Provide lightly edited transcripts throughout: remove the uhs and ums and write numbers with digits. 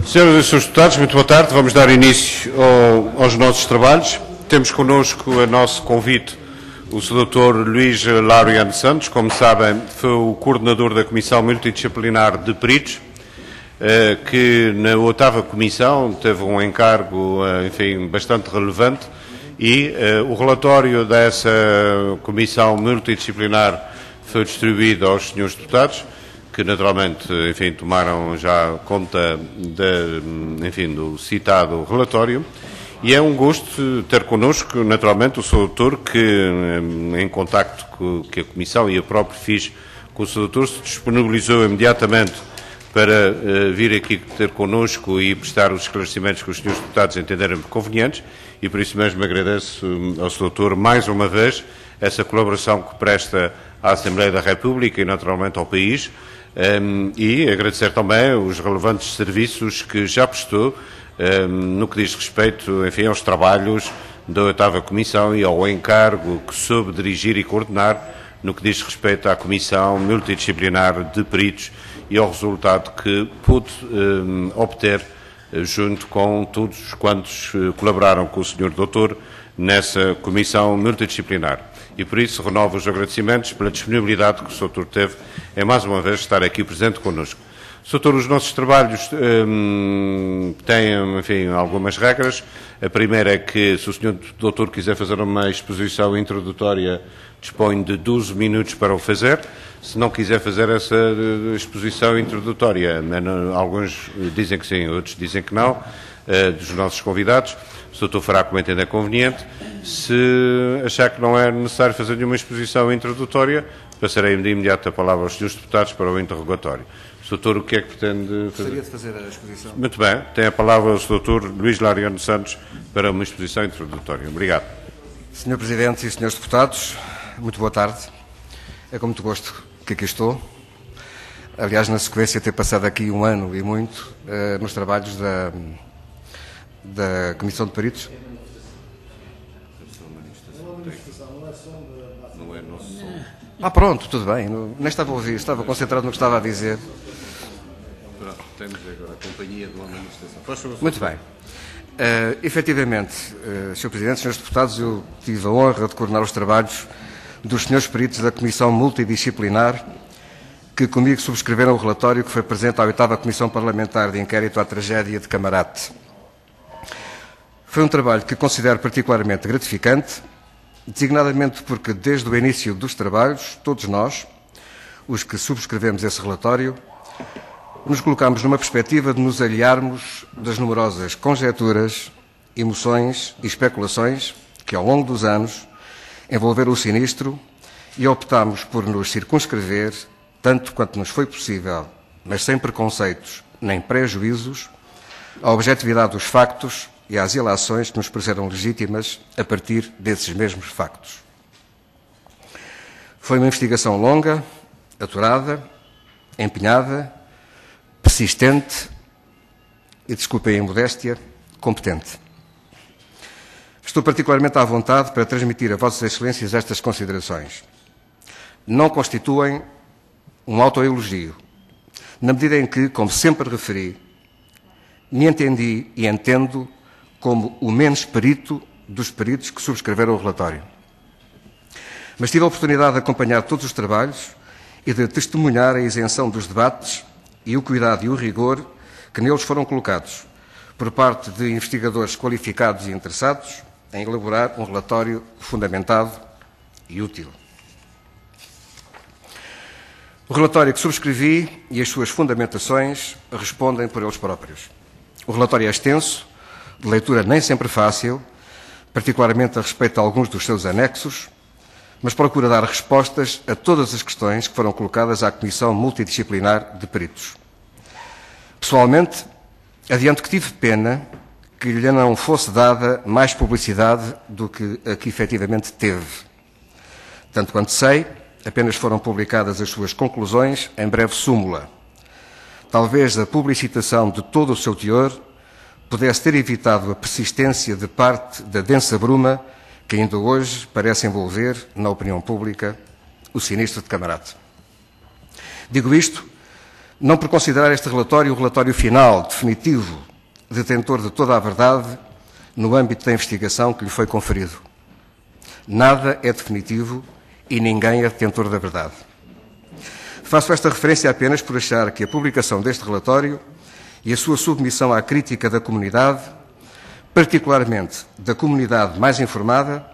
Senhoras e senhores deputados, muito boa tarde. Vamos dar início aos nossos trabalhos. Temos connosco a nosso convite o Sr. Dr. Luís Laureano Santos. Como sabem, foi o coordenador da Comissão Multidisciplinar de Peritos, que na 8ª Comissão teve um encargo, enfim, bastante relevante, e o relatório dessa Comissão Multidisciplinar foi distribuído aos senhores deputados, que naturalmente, enfim, tomaram já conta do citado relatório, e é um gosto ter connosco, naturalmente, o Sr. Doutor, que em contacto que a Comissão e eu próprio fiz com o Sr. Doutor, se disponibilizou imediatamente para vir aqui ter connosco e prestar os esclarecimentos que os senhores deputados entenderem convenientes, e por isso mesmo agradeço ao Sr. Doutor mais uma vez essa colaboração que presta à Assembleia da República e naturalmente ao país, e agradecer também os relevantes serviços que já prestou no que diz respeito, enfim, aos trabalhos da 8ª Comissão e ao encargo que soube dirigir e coordenar no que diz respeito à Comissão Multidisciplinar de Peritos e ao resultado que pude obter junto com todos quantos colaboraram com o Sr. Doutor nessa Comissão Multidisciplinar. E por isso renovo os agradecimentos pela disponibilidade que o Sr. Doutor teve em mais uma vez estar aqui presente connosco. Sr. Doutor, os nossos trabalhos têm, enfim, algumas regras. A primeira é que, se o Sr. Doutor quiser fazer uma exposição introdutória, dispõe de 12 minutos para o fazer. Se não quiser fazer essa exposição introdutória, alguns dizem que sim, outros dizem que não, dos nossos convidados, o Sr. Doutor fará como entender conveniente. Se achar que não é necessário fazer nenhuma exposição introdutória, passarei de imediato a palavra aos senhores deputados para o interrogatório. Sr. Doutor, o que é que pretende fazer? Gostaria de fazer a exposição. Muito bem. Tem a palavra o Sr. Doutor Luís Laureano Santos para uma exposição introdutória. Obrigado. Sr. Presidente e senhores deputados, muito boa tarde. É com muito gosto que aqui estou. Aliás, na sequência de ter passado aqui um ano e muito nos trabalhos da Comissão de Peritos. Pronto, tudo bem. Nem estava a ouvir, estava concentrado no que estava a dizer. Pronto, temos agora a companhia de uma administração. Muito bem. Efetivamente, Sr. Presidente, Srs. Deputados, eu tive a honra de coordenar os trabalhos dos senhores peritos da Comissão Multidisciplinar, que comigo subscreveram o relatório que foi presente à 8ª Comissão Parlamentar de Inquérito à Tragédia de Camarate. Foi um trabalho que considero particularmente gratificante, designadamente porque, desde o início dos trabalhos, todos nós, os que subscrevemos esse relatório, nos colocámos numa perspectiva de nos aliarmos das numerosas conjecturas, emoções e especulações que, ao longo dos anos, envolveram o sinistro, e optámos por nos circunscrever, tanto quanto nos foi possível, mas sem preconceitos nem prejuízos, à objetividade dos factos e às ilações que nos pareceram legítimas a partir desses mesmos factos. Foi uma investigação longa, aturada, empenhada, persistente e, desculpem a modéstia, competente. Estou particularmente à vontade para transmitir a Vossas Excelências estas considerações. Não constituem um autoelogio, na medida em que, como sempre referi, me entendi e entendo como o menos perito dos peritos que subscreveram o relatório. Mas tive a oportunidade de acompanhar todos os trabalhos e de testemunhar a isenção dos debates e o cuidado e o rigor que neles foram colocados, por parte de investigadores qualificados e interessados em elaborar um relatório fundamentado e útil. O relatório que subscrevi e as suas fundamentações respondem por eles próprios. O relatório é extenso, de leitura nem sempre fácil, particularmente a respeito de alguns dos seus anexos, mas procura dar respostas a todas as questões que foram colocadas à Comissão Multidisciplinar de Peritos. Pessoalmente, adianto que tive pena que lhe não fosse dada mais publicidade do que a que efetivamente teve. Tanto quanto sei, apenas foram publicadas as suas conclusões em breve súmula. Talvez a publicitação de todo o seu teor pudesse ter evitado a persistência de parte da densa bruma que ainda hoje parece envolver, na opinião pública, o sinistro de Camarate. Digo isto não por considerar este relatório o relatório final, definitivo, detentor de toda a verdade no âmbito da investigação que lhe foi conferido. Nada é definitivo e ninguém é detentor da verdade. Faço esta referência apenas por achar que a publicação deste relatório e a sua submissão à crítica da comunidade, particularmente da comunidade mais informada,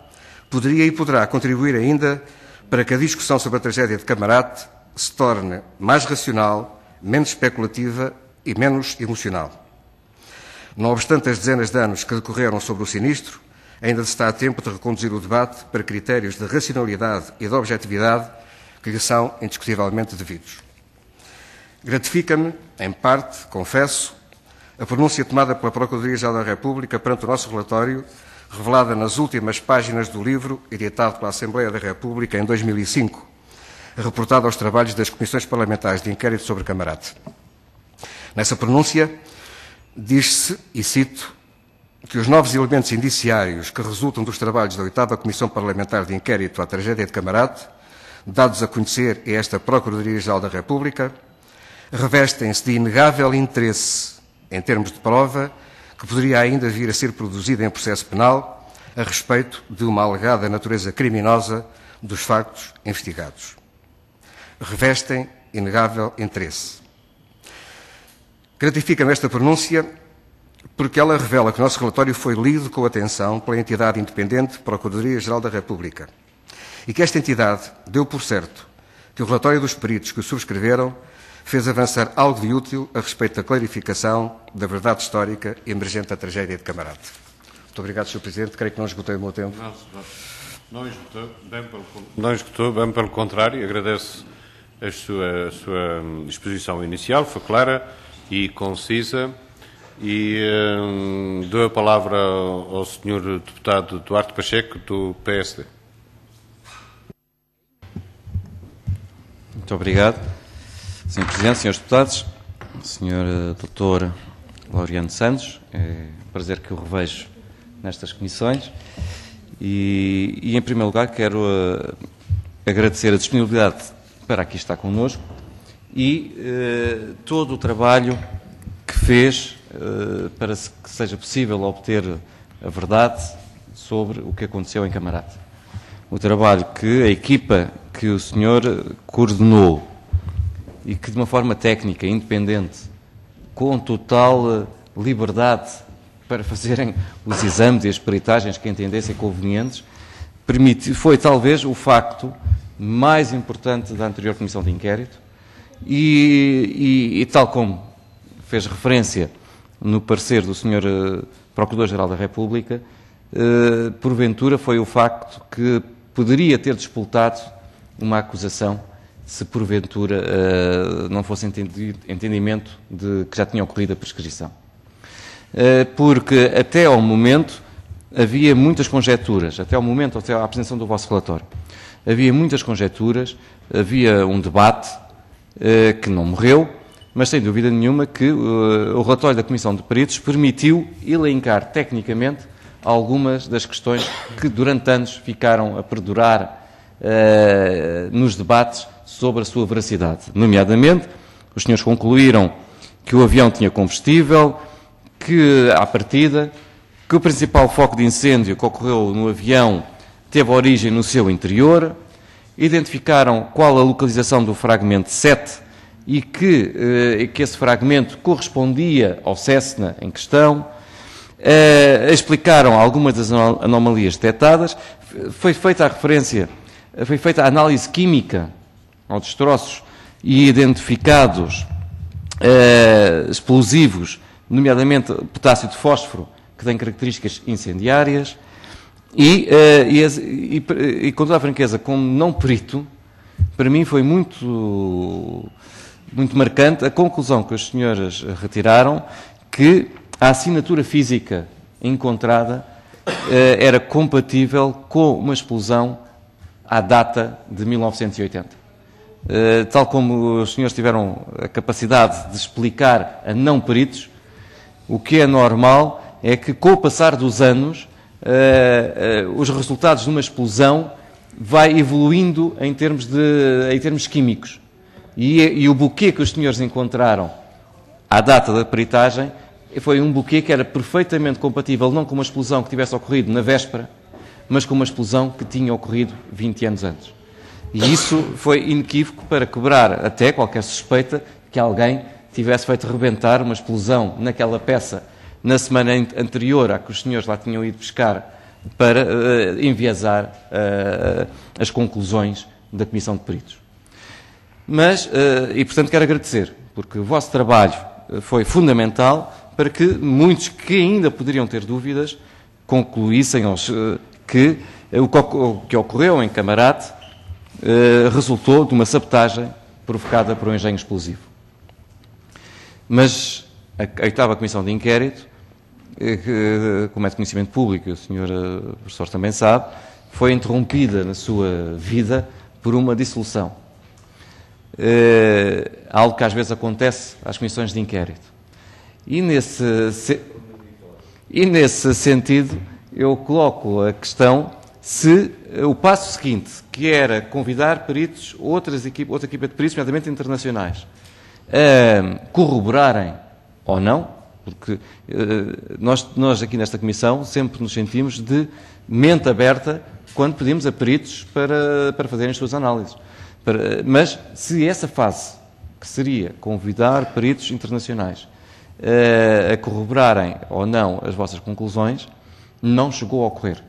poderia e poderá contribuir ainda para que a discussão sobre a tragédia de Camarate se torne mais racional, menos especulativa e menos emocional. Não obstante as dezenas de anos que decorreram sobre o sinistro, ainda se está a tempo de reconduzir o debate para critérios de racionalidade e de objetividade que lhe são indiscutivelmente devidos. Gratifica-me, em parte, confesso, a pronúncia tomada pela Procuradoria-Geral da República perante o nosso relatório, revelada nas últimas páginas do livro editado pela Assembleia da República em 2005, reportado aos trabalhos das Comissões Parlamentares de Inquérito sobre Camarate. Nessa pronúncia, diz-se, e cito, que os novos elementos indiciários que resultam dos trabalhos da 8ª Comissão Parlamentar de Inquérito à Tragédia de Camarate, dados a conhecer a esta Procuradoria-Geral da República, revestem-se de inegável interesse, em termos de prova, que poderia ainda vir a ser produzida em processo penal a respeito de uma alegada natureza criminosa dos factos investigados. Revestem inegável interesse. Gratifica-me esta pronúncia porque ela revela que o nosso relatório foi lido com atenção pela entidade independente Procuradoria-Geral da República e que esta entidade deu por certo que o relatório dos peritos que o subscreveram fez avançar algo de útil a respeito da clarificação da verdade histórica emergente da tragédia de Camarate. Muito obrigado, Sr. Presidente. Creio que não esgotei o meu tempo. Não esgotou, bem pelo contrário. Agradeço a sua exposição inicial, foi clara e concisa. E dou a palavra ao Sr. Deputado Duarte Pacheco, do PSD. Muito obrigado, Sr. Presidente, Srs. Deputados, Sr. Dr. Laureano Santos, é um prazer que o revejo nestas comissões e em primeiro lugar, quero agradecer a disponibilidade para aqui estar connosco e todo o trabalho que fez para que seja possível obter a verdade sobre o que aconteceu em Camarate. O trabalho que a equipa que o senhor coordenou e que de uma forma técnica, independente, com total liberdade para fazerem os exames e as peritagens que entendessem convenientes, foi talvez o facto mais importante da anterior Comissão de Inquérito e tal como fez referência no parecer do Sr. Procurador-Geral da República, porventura foi o facto que poderia ter despoltado uma acusação se porventura não fosse entendimento de que já tinha ocorrido a prescrição. Porque até ao momento havia muitas conjecturas, até ao momento, até à apresentação do vosso relatório, havia muitas conjecturas, havia um debate que não morreu, mas sem dúvida nenhuma que o relatório da Comissão de Peritos permitiu elencar tecnicamente algumas das questões que durante anos ficaram a perdurar nos debates sobre a sua veracidade. Nomeadamente, os senhores concluíram que o avião tinha combustível, que, à partida, que o principal foco de incêndio que ocorreu no avião teve origem no seu interior, identificaram qual a localização do fragmento 7 e que esse fragmento correspondia ao Cessna em questão, explicaram algumas das anomalias detectadas, foi feita a análise química aos destroços e identificados explosivos, nomeadamente potássio de fósforo, que tem características incendiárias, e com toda a franqueza, como não perito, para mim foi muito marcante a conclusão que os senhores retiraram, que a assinatura física encontrada era compatível com uma explosão à data de 1980. Tal como os senhores tiveram a capacidade de explicar a não peritos, o que é normal é que, com o passar dos anos, os resultados de uma explosão vai evoluindo em termos químicos. E o buquê que os senhores encontraram à data da peritagem foi um buquê que era perfeitamente compatível não com uma explosão que tivesse ocorrido na véspera, mas com uma explosão que tinha ocorrido 20 anos antes. E isso foi inequívoco para quebrar até qualquer suspeita que alguém tivesse feito rebentar uma explosão naquela peça na semana anterior à que os senhores lá tinham ido pescar para enviesar as conclusões da Comissão de Peritos. Mas, e portanto quero agradecer, porque o vosso trabalho foi fundamental para que muitos que ainda poderiam ter dúvidas concluíssem que o que ocorreu em Camarate resultou de uma sabotagem provocada por um engenho explosivo. Mas a 8ª Comissão de Inquérito, como é de conhecimento público, o Sr. Professor também sabe, foi interrompida na sua vida por uma dissolução. Algo que às vezes acontece às comissões de inquérito. E nesse sentido, eu coloco a questão se o passo seguinte, que era convidar peritos, outra equipa de peritos, nomeadamente internacionais, a corroborarem ou não, porque nós aqui nesta Comissão sempre nos sentimos de mente aberta quando pedimos a peritos para fazerem as suas análises. Mas se essa fase, que seria convidar peritos internacionais a corroborarem ou não as vossas conclusões, não chegou a ocorrer.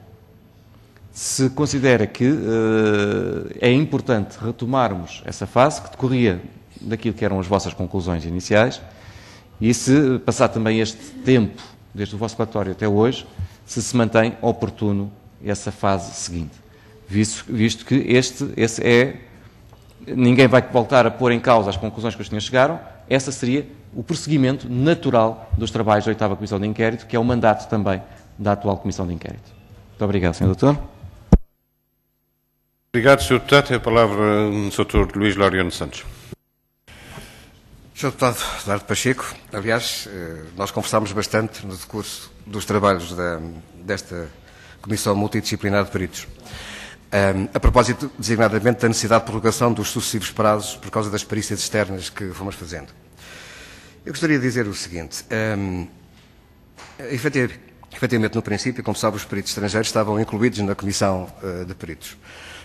Se considera que é importante retomarmos essa fase, que decorria daquilo que eram as vossas conclusões iniciais, e se passar também este tempo, desde o vosso relatório até hoje, se mantém oportuno essa fase seguinte, visto que ninguém vai voltar a pôr em causa as conclusões que os senhores chegaram, essa seria o prosseguimento natural dos trabalhos da 8ª Comissão de Inquérito, que é o mandato também da atual Comissão de Inquérito. Muito obrigado, Sr. Doutor. Obrigado, Sr. Deputado. Tem a palavra o Sr. Luís Laureano Santos. Sr. Deputado Eduardo Pacheco, aliás, nós conversámos bastante no decurso dos trabalhos desta Comissão Multidisciplinar de Peritos. A propósito, designadamente, da necessidade de prorrogação dos sucessivos prazos por causa das perícias externas que fomos fazendo. Eu gostaria de dizer o seguinte. Efetivamente, no princípio, como sabe, os peritos estrangeiros estavam incluídos na Comissão de Peritos.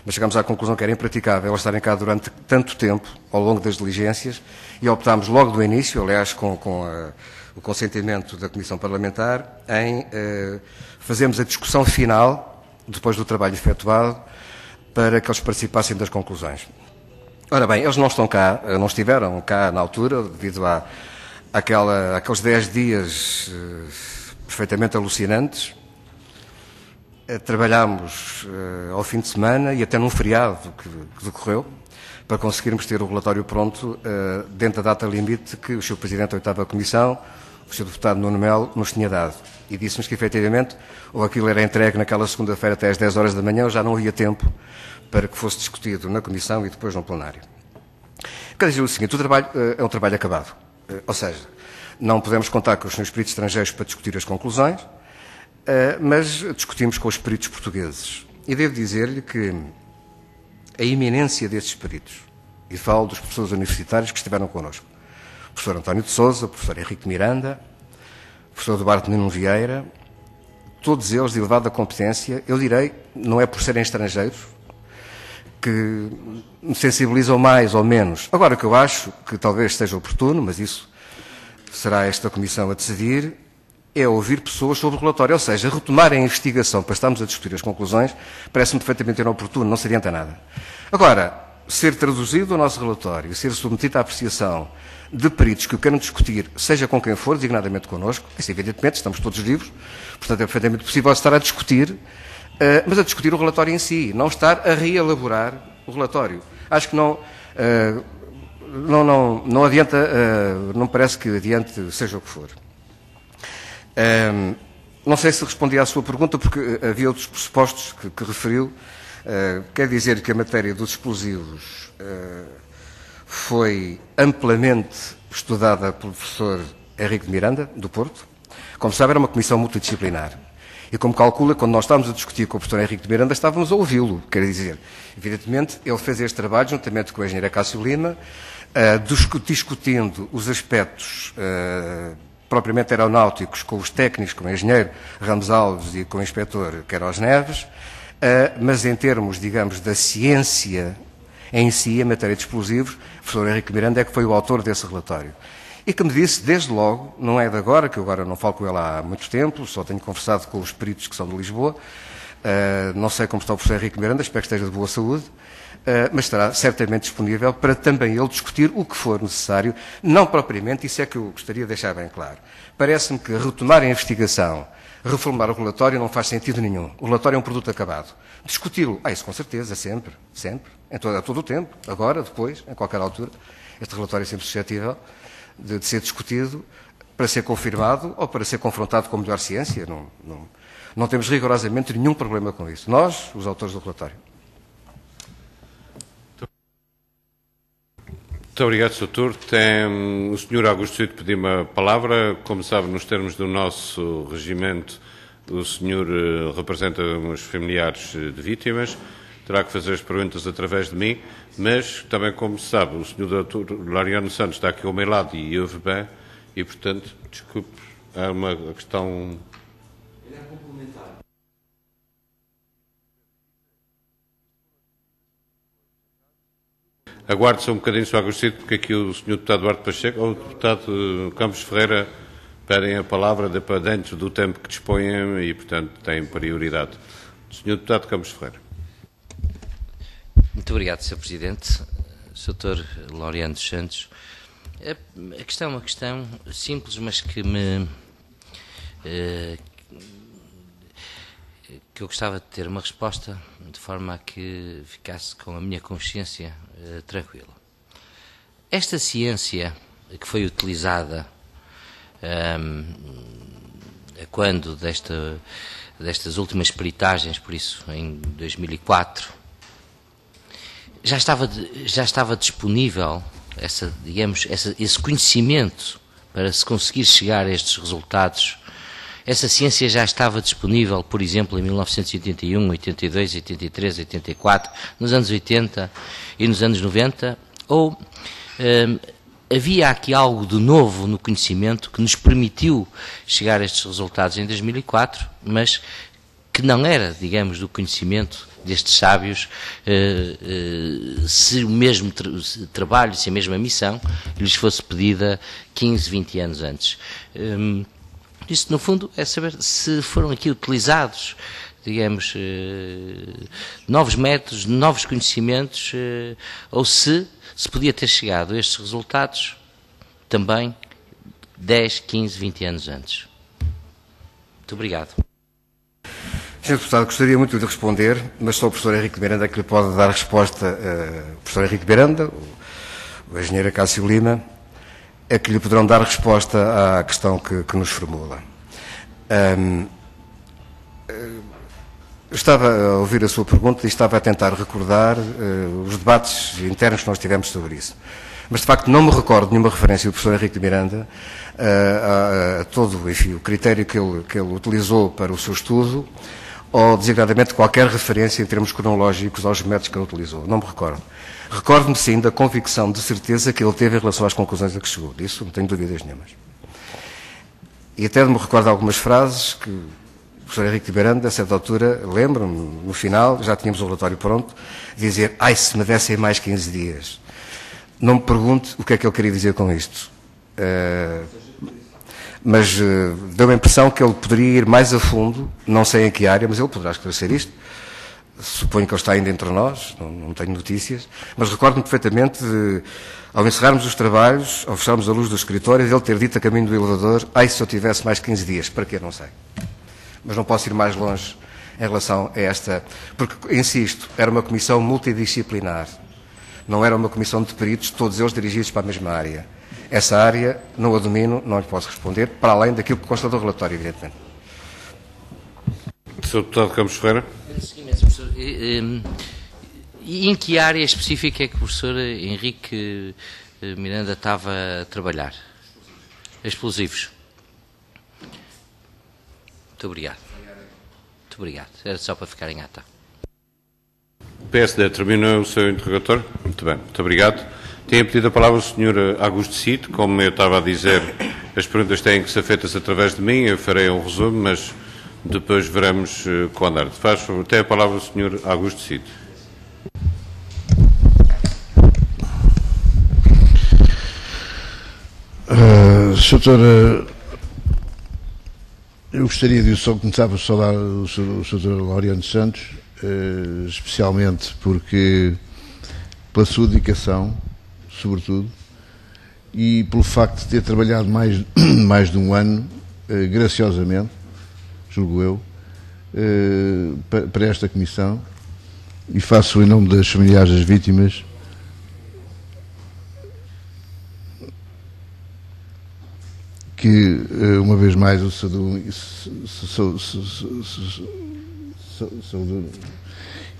Mas chegámos à conclusão que era impraticável estarem cá durante tanto tempo, ao longo das diligências, e optámos logo do início, aliás, com o consentimento da Comissão Parlamentar, em fazermos a discussão final, depois do trabalho efetuado, para que eles participassem das conclusões. Ora bem, eles não estiveram cá na altura, devido àqueles 10 dias perfeitamente alucinantes. Trabalhámos ao fim de semana e até num feriado que decorreu, para conseguirmos ter o relatório pronto dentro da data limite que o Sr. Presidente da 8ª Comissão, o Sr. Deputado Nuno Melo, nos tinha dado. E disse-nos que, efetivamente, ou aquilo era entregue naquela segunda-feira até às 10 horas da manhã, ou já não havia tempo para que fosse discutido na Comissão e depois no plenário. Quero dizer o seguinte, o trabalho é um trabalho acabado. Ou seja, não podemos contar com os senhores peritos estrangeiros para discutir as conclusões, mas discutimos com os peritos portugueses. E devo dizer-lhe que a iminência destes peritos, e falo dos professores universitários que estiveram connosco, o professor António de Sousa, o professor Henrique de Miranda, o professor Duarte Nuno Vieira, todos eles de elevada competência, eu direi, não é por serem estrangeiros, que me sensibilizam mais ou menos. Agora, o que eu acho que talvez seja oportuno, mas isso será esta Comissão a decidir, é ouvir pessoas sobre o relatório, ou seja, retomar a investigação para estarmos a discutir as conclusões, parece-me perfeitamente inoportuno, não se adianta nada. Agora, ser traduzido o nosso relatório, ser submetido à apreciação de peritos que o queiram discutir, seja com quem for, designadamente connosco, isso evidentemente, estamos todos vivos, portanto é perfeitamente possível estar a discutir, mas a discutir o relatório em si, não estar a reelaborar o relatório. Acho que não adianta, não parece que adiante seja o que for. Não sei se respondi à sua pergunta, porque havia outros pressupostos que referiu. Quer dizer que a matéria dos explosivos foi amplamente estudada pelo professor Henrique de Miranda, do Porto. Como sabe, era uma comissão multidisciplinar. E como calcula, quando nós estávamos a discutir com o professor Henrique de Miranda, estávamos a ouvi-lo. Quer dizer, evidentemente, ele fez este trabalho juntamente com a engenheira Cássio Lima, discutindo os aspectos propriamente aeronáuticos com os técnicos, com o engenheiro Ramos Alves e com o inspetor Queiroz Neves, mas em termos, digamos, da ciência em si, em matéria de explosivos, o professor Henrique Miranda é que foi o autor desse relatório. E que me disse, desde logo, não é de agora, que eu agora não falo com ele há muito tempo, só tenho conversado com os peritos que são de Lisboa, não sei como está o professor Henrique Miranda, espero que esteja de boa saúde, mas estará certamente disponível para também ele discutir o que for necessário, não propriamente, isso é que eu gostaria de deixar bem claro. Parece-me que retomar a investigação, reformar o relatório não faz sentido nenhum. O relatório é um produto acabado. Discuti-lo, isso com certeza, sempre, a todo o tempo, agora, depois, em qualquer altura. Este relatório é sempre suscetível de ser discutido para ser confirmado ou para ser confrontado com a melhor ciência. Não temos rigorosamente nenhum problema com isso. Nós, os autores do relatório. Muito obrigado, Sr. Doutor. O Sr. Augusto Cito pediu uma palavra. Como sabe, nos termos do nosso regimento, o senhor representa os familiares de vítimas. Terá que fazer as perguntas através de mim, mas também, como se sabe, o Sr. Dr. Laureano Santos está aqui ao meu lado e ouve bem, e, portanto, desculpe, é uma questão... Ele é complementar. Aguarde só um bocadinho, Sr. Augusto, porque aqui o Sr. Deputado Duarte Pacheco ou o Deputado Campos Ferreira pedem a palavra para dentro do tempo que dispõem e, portanto, têm prioridade. Sr. Deputado Campos Ferreira. Muito obrigado, Sr. Presidente. Sr. Dr. Laureano dos Santos, a questão é uma questão simples, mas que eu gostava de ter uma resposta de forma a que ficasse com a minha consciência tranquila. Esta ciência que foi utilizada quando destas últimas peritagens, por isso em 2004, já estava disponível esse conhecimento para se conseguir chegar a estes resultados. Essa ciência já estava disponível, por exemplo, em 1981, 82, 83, 84, nos anos 80 e nos anos 90, ou havia aqui algo de novo no conhecimento que nos permitiu chegar a estes resultados em 2004, mas que não era, digamos, do conhecimento destes sábios, se o mesmo trabalho, se a mesma missão lhes fosse pedida 15, 20 anos antes. Isso, no fundo, é saber se foram aqui utilizados, digamos, novos métodos, novos conhecimentos, ou se podia ter chegado a estes resultados também 10, 15, 20 anos antes. Muito obrigado. Sr. Deputado, gostaria muito de responder, mas só o professor Henrique Miranda que lhe pode dar resposta. O professor Henrique Miranda, o engenheiro Cássio Lima, é que lhe poderão dar resposta à questão que nos formula. Estava a ouvir a sua pergunta e estava a tentar recordar os debates internos que nós tivemos sobre isso. Mas, de facto, não me recordo de nenhuma referência do professor Henrique de Miranda a todo, enfim, o critério que ele utilizou para o seu estudo, ou designadamente qualquer referência em termos cronológicos aos métodos que ele utilizou. Não me recordo. Recordo-me, sim, da convicção de certeza que ele teve em relação às conclusões a que chegou. Disso não tenho dúvidas nenhumas. E até me recordo algumas frases que o professor Henrique de Miranda, a certa altura, lembro-me, no final, já tínhamos o relatório pronto, dizer, se me dessem mais 15 dias. Não me pergunte o que é que ele queria dizer com isto. Mas deu a impressão que ele poderia ir mais a fundo, não sei em que área, mas ele poderá esclarecer isto. Suponho que ele está ainda entre nós, não tenho notícias, mas recordo-me perfeitamente de, ao encerrarmos os trabalhos, ao fecharmos a luz do escritório, ele ter dito a caminho do elevador, se eu tivesse mais 15 dias, para quê? Não sei. Mas não posso ir mais longe em relação a esta, porque, insisto, era uma comissão multidisciplinar, não era uma comissão de peritos, todos eles dirigidos para a mesma área. Essa área não a domino, não lhe posso responder, para além daquilo que consta do relatório, evidentemente. Sr. Deputado Campos Ferreira. Professor, e em que área específica é que o professor Henrique Miranda estava a trabalhar? Explosivos. Muito obrigado. Muito obrigado. Era só para ficar em ata. O PSD terminou o seu interrogatório? Muito bem, muito obrigado. Tinha pedido a palavra o Sr. Augusto Cid. Como eu estava a dizer, as perguntas têm que ser feitas através de mim. Eu farei um resumo, mas depois veremos com o andar. Faz favor, tem a palavra o Sr. Augusto Cid. Sr. Doutor, eu gostaria de só começar por saudar o Sr. Laureano Santos, especialmente porque pela sua dedicação, sobretudo, e pelo facto de ter trabalhado mais de um ano, graciosamente, julgo eu, para esta comissão, e faço em nome das familiares das vítimas que, uma vez mais, o saúdo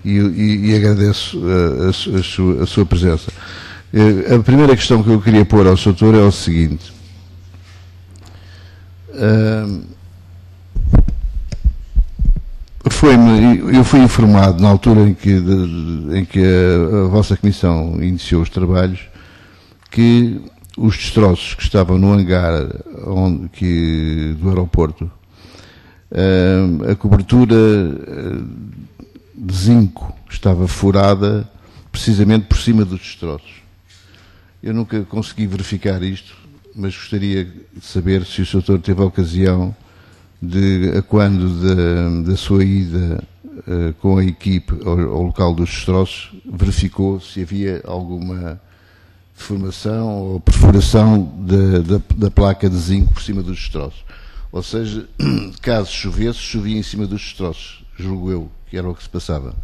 e agradeço a sua presença. A primeira questão que eu queria pôr ao Sr. Doutor é o seguinte. Eu fui informado na altura em que a vossa comissão iniciou os trabalhos que os destroços que estavam no hangar do aeroporto, a cobertura de zinco estava furada precisamente por cima dos destroços. Eu nunca consegui verificar isto, mas gostaria de saber se o Sr. Doutor teve a ocasião a quando da sua ida com a equipe ao local dos destroços, verificou se havia alguma deformação ou perfuração da placa de zinco por cima dos destroços. Ou seja, caso chovesse, chovia em cima dos destroços, julgo eu, que era o que se passava.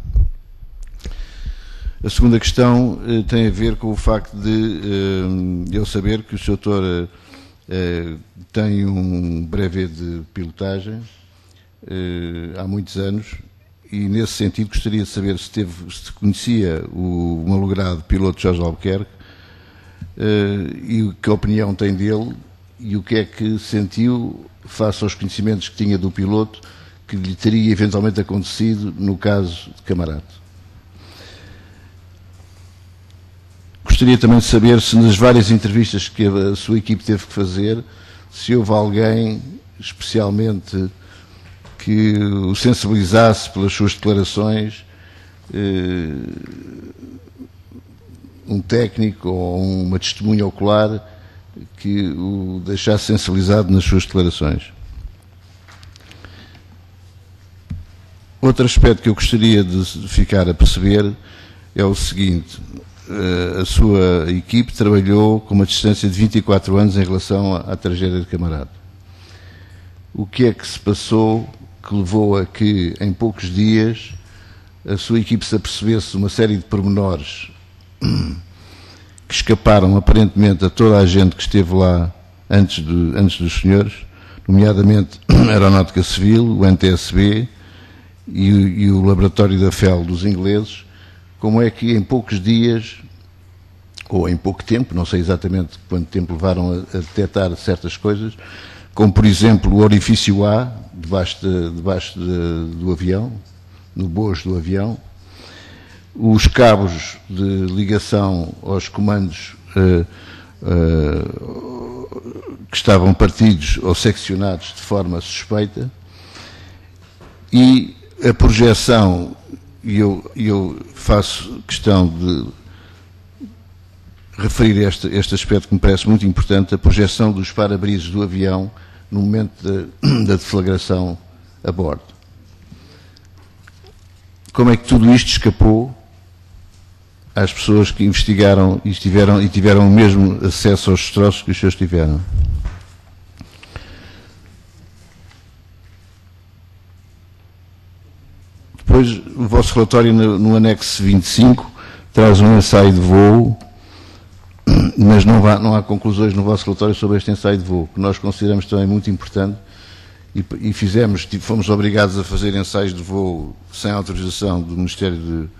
A segunda questão tem a ver com o facto de eu saber que o Sr. Doutor tem um brevet de pilotagem há muitos anos, e nesse sentido gostaria de saber se conhecia o malogrado piloto Jorge Albuquerque, e que opinião tem dele e o que é que sentiu face aos conhecimentos que tinha do piloto que lhe teria eventualmente acontecido no caso de Camarato. Gostaria também de saber se nas várias entrevistas que a sua equipe teve que fazer, se houve alguém especialmente que o sensibilizasse pelas suas declarações, um técnico ou uma testemunha ocular que o deixasse sensibilizado nas suas declarações. Outro aspecto que eu gostaria de ficar a perceber é o seguinte: a sua equipe trabalhou com uma distância de 24 anos em relação à tragédia de Camarato. O que é que se passou que levou a que, em poucos dias, a sua equipe se apercebesse de uma série de pormenores que escaparam aparentemente a toda a gente que esteve lá antes dos senhores, nomeadamente a Aeronáutica Civil, o NTSB e o Laboratório da FEL dos ingleses? Como é que em poucos dias, ou em pouco tempo, não sei exatamente quanto tempo levaram a detectar certas coisas, como por exemplo o orifício A, debaixo do avião, no bojo do avião, os cabos de ligação aos comandos que estavam partidos ou seccionados de forma suspeita, e a projeção, e eu faço questão de referir este aspecto que me parece muito importante, a projeção dos para-brises do avião no momento da deflagração a bordo. Como é que tudo isto escapou às pessoas que investigaram e tiveram o mesmo acesso aos destroços que os senhores tiveram? Depois, o vosso relatório no anexo 25 traz um ensaio de voo, mas não há conclusões no vosso relatório sobre este ensaio de voo, que nós consideramos também muito importante, e fomos obrigados a fazer ensaios de voo sem autorização do Ministério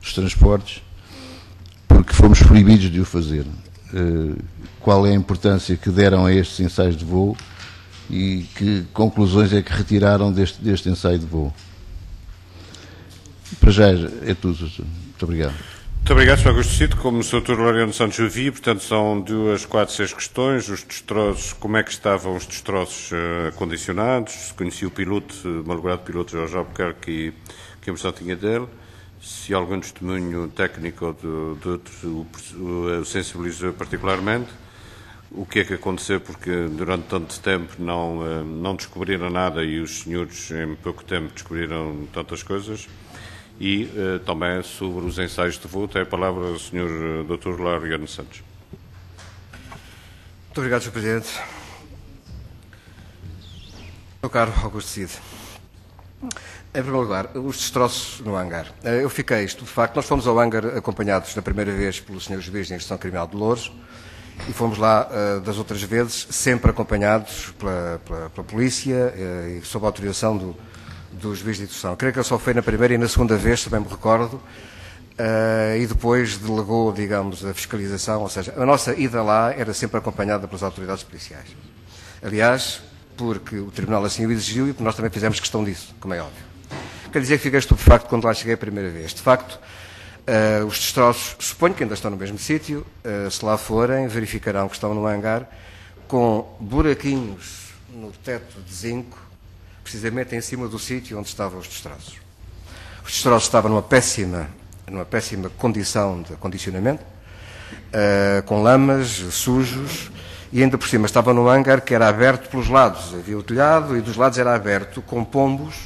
dos Transportes, porque fomos proibidos de o fazer. Qual é a importância que deram a estes ensaios de voo e que conclusões é que retiraram deste ensaio de voo? Para já é tudo. Muito obrigado. Muito obrigado, Sr. Augusto Cito. Como o Sr. Laureano Santos o vi, portanto, são 2, 4, 6 questões. Os destroços, como é que estavam os destroços condicionados? Se conhecia o piloto, o malogrado piloto Jorge Albuquerque e que impressão tinha dele? Se algum testemunho técnico ou de outro o sensibilizou particularmente? O que é que aconteceu, porque durante tanto tempo não descobriram nada e os senhores em pouco tempo descobriram tantas coisas? E também sobre os ensaios de voo, tem a palavra o Sr. Dr. Laureano Santos. Muito obrigado, Sr. Presidente. Meu caro Augusto Cid, em primeiro lugar, os destroços no hangar. Eu fiquei estupefacto. Nós fomos ao hangar acompanhados da primeira vez pelo Sr. Juiz de Instrução Criminal de Loures e fomos lá das outras vezes, sempre acompanhados pela polícia e sob a autorização do Juiz de Instrução. Creio que ele só foi na primeira e na segunda vez, também me recordo, e depois delegou, digamos, a fiscalização, ou seja, a nossa ida lá era sempre acompanhada pelas autoridades policiais. Aliás, porque o Tribunal assim o exigiu e porque nós também fizemos questão disso, como é óbvio. Quer dizer que fiquei estupefacto quando lá cheguei a primeira vez. De facto, os destroços, suponho que ainda estão no mesmo sítio, se lá forem, verificarão que estão no hangar com buraquinhos no teto de zinco, precisamente em cima do sítio onde estavam os destroços. Os destroços estavam numa péssima condição de condicionamento, com lamas, sujos, e ainda por cima estavam num hangar que era aberto pelos lados. Havia o telhado e dos lados era aberto, com pombos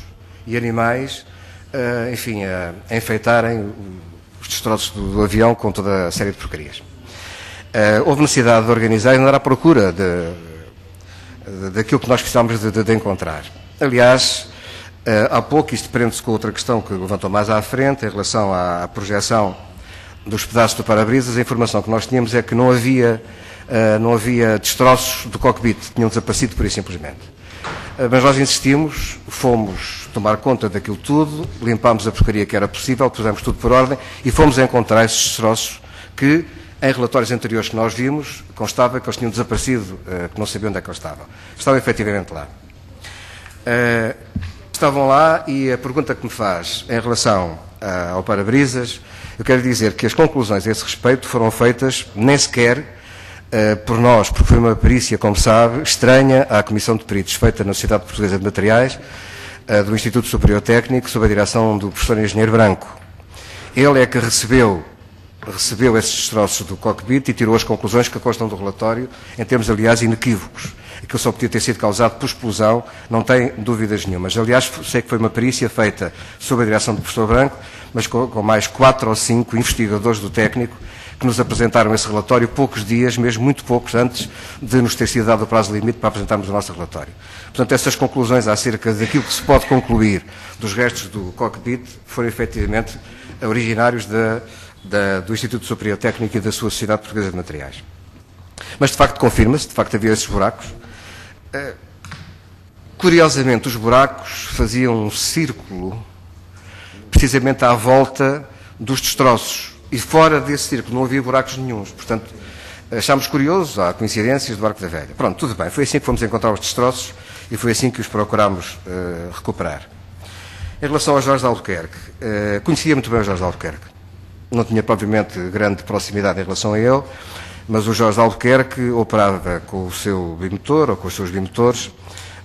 e animais, enfim, a enfeitarem os destroços do avião com toda a série de porcarias. Houve necessidade de organizar e andar à procura daquilo que nós precisávamos de encontrar. Aliás, há pouco, isto prende-se com outra questão que levantou mais à frente, em relação à projeção dos pedaços do para-brisas. A informação que nós tínhamos é que não havia destroços do cockpit, tinham desaparecido por isso simplesmente. Mas nós insistimos, fomos tomar conta daquilo tudo, limpámos a porcaria que era possível, pusemos tudo por ordem e fomos encontrar esses destroços que, em relatórios anteriores que nós vimos, constava que eles tinham desaparecido, que não sabiam onde é que eles estavam. Estavam efetivamente lá. Estavam lá e a pergunta que me faz em relação ao para-brisas, eu quero dizer que as conclusões a esse respeito foram feitas nem sequer por nós, porque foi uma perícia, como sabe, estranha à Comissão de Peritos, feita na Sociedade Portuguesa de Materiais, do Instituto Superior Técnico, sob a direção do professor Engenheiro Branco. Ele é que recebeu esses destroços do cockpit e tirou as conclusões que constam do relatório, em termos, aliás, inequívocos. Aquilo só podia ter sido causado por explosão, não tem dúvidas nenhumas. Aliás, sei que foi uma perícia feita sob a direção do professor Branco, mas com mais 4 ou 5 investigadores do técnico, que nos apresentaram esse relatório poucos dias, mesmo muito poucos, antes de nos ter sido dado o prazo limite para apresentarmos o nosso relatório. Portanto, essas conclusões acerca daquilo que se pode concluir dos restos do cockpit foram efetivamente originários do Instituto Superior Técnico e da sua Sociedade Portuguesa de Materiais. Mas, de facto, confirma-se, de facto havia esses buracos. Curiosamente, os buracos faziam um círculo precisamente à volta dos destroços. E fora desse círculo não havia buracos nenhuns. Portanto, achámos curioso, há coincidências do Barco da Velha. Pronto, tudo bem. Foi assim que fomos encontrar os destroços e foi assim que os procurámos recuperar. Em relação ao Jorge de Albuquerque, conhecia muito bem o Jorge de Albuquerque. Não tinha, propriamente, grande proximidade em relação a ele, mas o Jorge de Albuquerque operava com o seu bimotor, ou com os seus bimotores,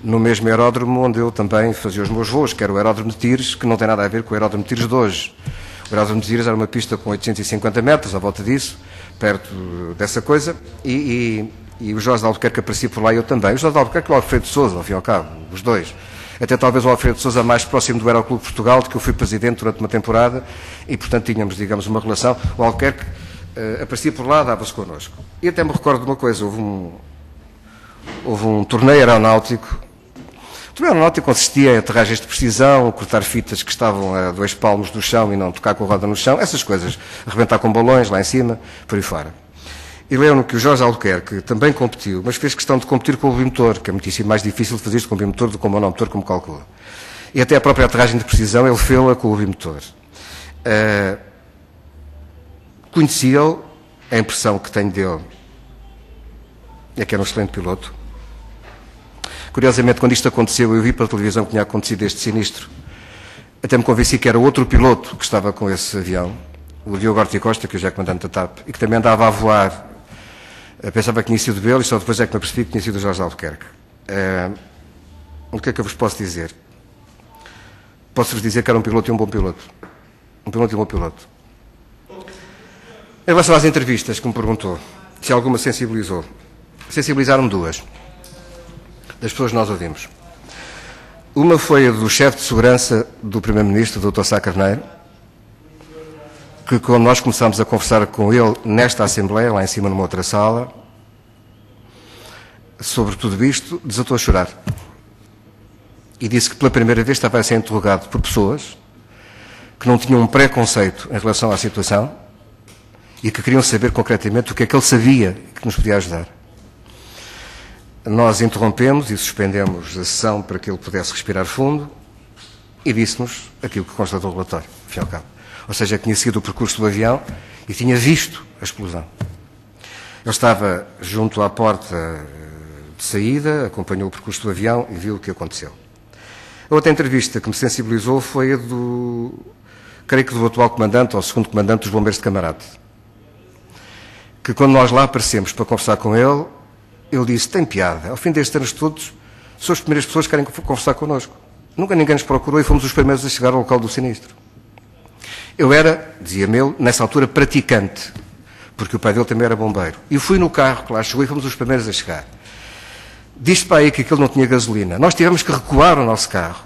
no mesmo aeródromo onde eu também fazia os meus voos, que era o aeródromo de Tires, que não tem nada a ver com o aeródromo de Tires de hoje. O aeródromo de Tires era uma pista com 850 metros, à volta disso, perto dessa coisa, e o Jorge de Albuquerque aparecia por lá e eu também. O Jorge de Albuquerque e o Alfredo de Sousa, ao fim e ao cabo, os dois. Até talvez o Alfredo de Sousa mais próximo do Aeroclube de Portugal, de que eu fui presidente durante uma temporada, e portanto tínhamos, digamos, uma relação. O Albuquerque aparecia por lá, dava-se connosco. E até me recordo de uma coisa, houve um torneio aeronáutico. O torneio aeronáutico consistia em aterragens de precisão, cortar fitas que estavam a 2 palmos do chão e não tocar com a roda no chão, essas coisas, arrebentar com balões lá em cima, por aí fora. E lembro-me que o Jorge Albuquerque também competiu, mas fez questão de competir com o bimotor, que é muitíssimo mais difícil de fazer isto com o bimotor do que com o monomotor, como calcula. E até a própria aterragem de precisão ele fê-la com o bimotor. Conheci-o, a impressão que tenho dele é que era um excelente piloto. Curiosamente, quando isto aconteceu, eu vi pela televisão que tinha acontecido este sinistro. Até me convenci que era outro piloto que estava com esse avião, o Diogo Ortiz Costa, que hoje é comandante da TAP, e que também andava a voar. Eu pensava que tinha sido dele, e só depois é que me apercebi que tinha sido o Jorge Albuquerque. O que é que eu vos posso dizer? Posso-vos dizer que era um piloto e um bom piloto. Um piloto e um bom piloto. Em relação às entrevistas que me perguntou, se alguma sensibilizou, sensibilizaram-me duas, das pessoas que nós ouvimos. Uma foi a do chefe de segurança do Primeiro-Ministro, Dr. Sá Carneiro, que quando nós começámos a conversar com ele nesta Assembleia, lá em cima numa outra sala, sobre tudo isto, desatou a chorar. E disse que pela primeira vez estava a ser interrogado por pessoas que não tinham um preconceito em relação à situação e que queriam saber concretamente o que é que ele sabia que nos podia ajudar. Nós interrompemos e suspendemos a sessão para que ele pudesse respirar fundo e disse-nos aquilo que consta do relatório, ao fim e ao cabo. Ou seja, que tinha sido o percurso do avião e tinha visto a explosão. Ele estava junto à porta de saída, acompanhou o percurso do avião e viu o que aconteceu. A outra entrevista que me sensibilizou foi a do, creio que do atual comandante, ou segundo comandante dos Bombeiros de Camarate, que quando nós lá aparecemos para conversar com ele, ele disse, tem piada, ao fim destes anos todos, são as primeiras pessoas que querem conversar connosco. Nunca ninguém nos procurou e fomos os primeiros a chegar ao local do sinistro. Eu era, dizia-me ele, nessa altura praticante, porque o pai dele também era bombeiro. E eu fui no carro que lá chegou e fomos os primeiros a chegar. Disse para aí que aquilo não tinha gasolina. Nós tivemos que recuar o nosso carro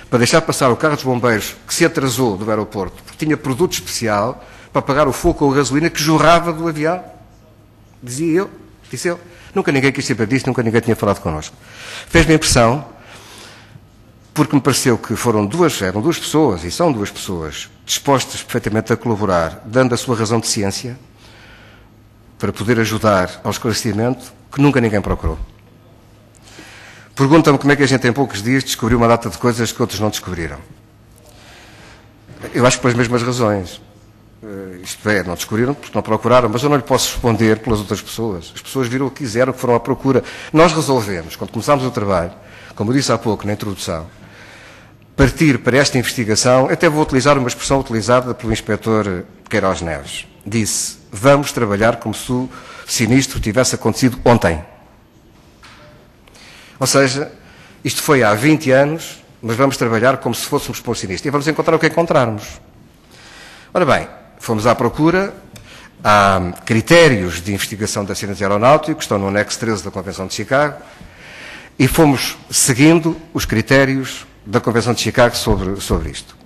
para deixar passar o carro dos bombeiros que se atrasou do aeroporto, porque tinha produto especial para apagar o fogo com a gasolina que jorrava do avião. Dizia eu, disse ele. Nunca ninguém quis saber disso, nunca ninguém tinha falado connosco. Fez-me impressão, porque me pareceu que eram duas pessoas, e são duas pessoas, dispostas perfeitamente a colaborar, dando a sua razão de ciência, para poder ajudar ao esclarecimento, que nunca ninguém procurou. Perguntam-me como é que a gente em poucos dias descobriu uma data de coisas que outros não descobriram. Eu acho que pelas mesmas razões. Isto é, não descobriram porque não procuraram, mas eu não lhe posso responder pelas outras pessoas. As pessoas viram o que quiseram, que foram à procura. Nós resolvemos, quando começámos o trabalho, como eu disse há pouco na introdução, partir para esta investigação. Até vou utilizar uma expressão utilizada pelo inspetor Queiroz Neves. Disse, vamos trabalhar como se o sinistro tivesse acontecido ontem. Ou seja, isto foi há 20 anos, mas vamos trabalhar como se fôssemos para o sinistro. E vamos encontrar o que encontrarmos. Ora bem, fomos à procura, há critérios de investigação de acidentes aeronáuticos, que estão no anexo 13 da Convenção de Chicago, e fomos seguindo os critérios da Convenção de Chicago sobre isto.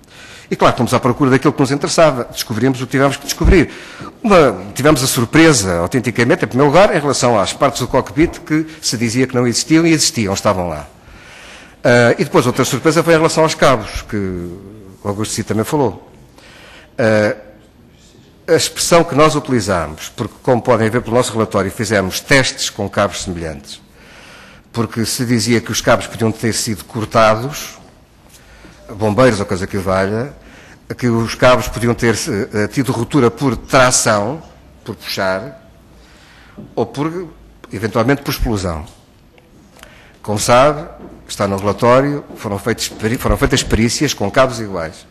E claro, fomos à procura daquilo que nos interessava, descobrimos o que tivemos que descobrir. Tivemos a surpresa, autenticamente, em primeiro lugar, em relação às partes do cockpit que se dizia que não existiam e existiam, estavam lá. E depois outra surpresa foi em relação aos cabos, que o Augusto Cid também falou. A expressão que nós utilizámos, porque como podem ver pelo nosso relatório, fizemos testes com cabos semelhantes, porque se dizia que os cabos podiam ter sido cortados, bombeiros ou coisa que valha, que os cabos podiam ter tido ruptura por tração, por puxar, ou por, eventualmente, por explosão. Como sabe, está no relatório, foram feitas perícias com cabos iguais.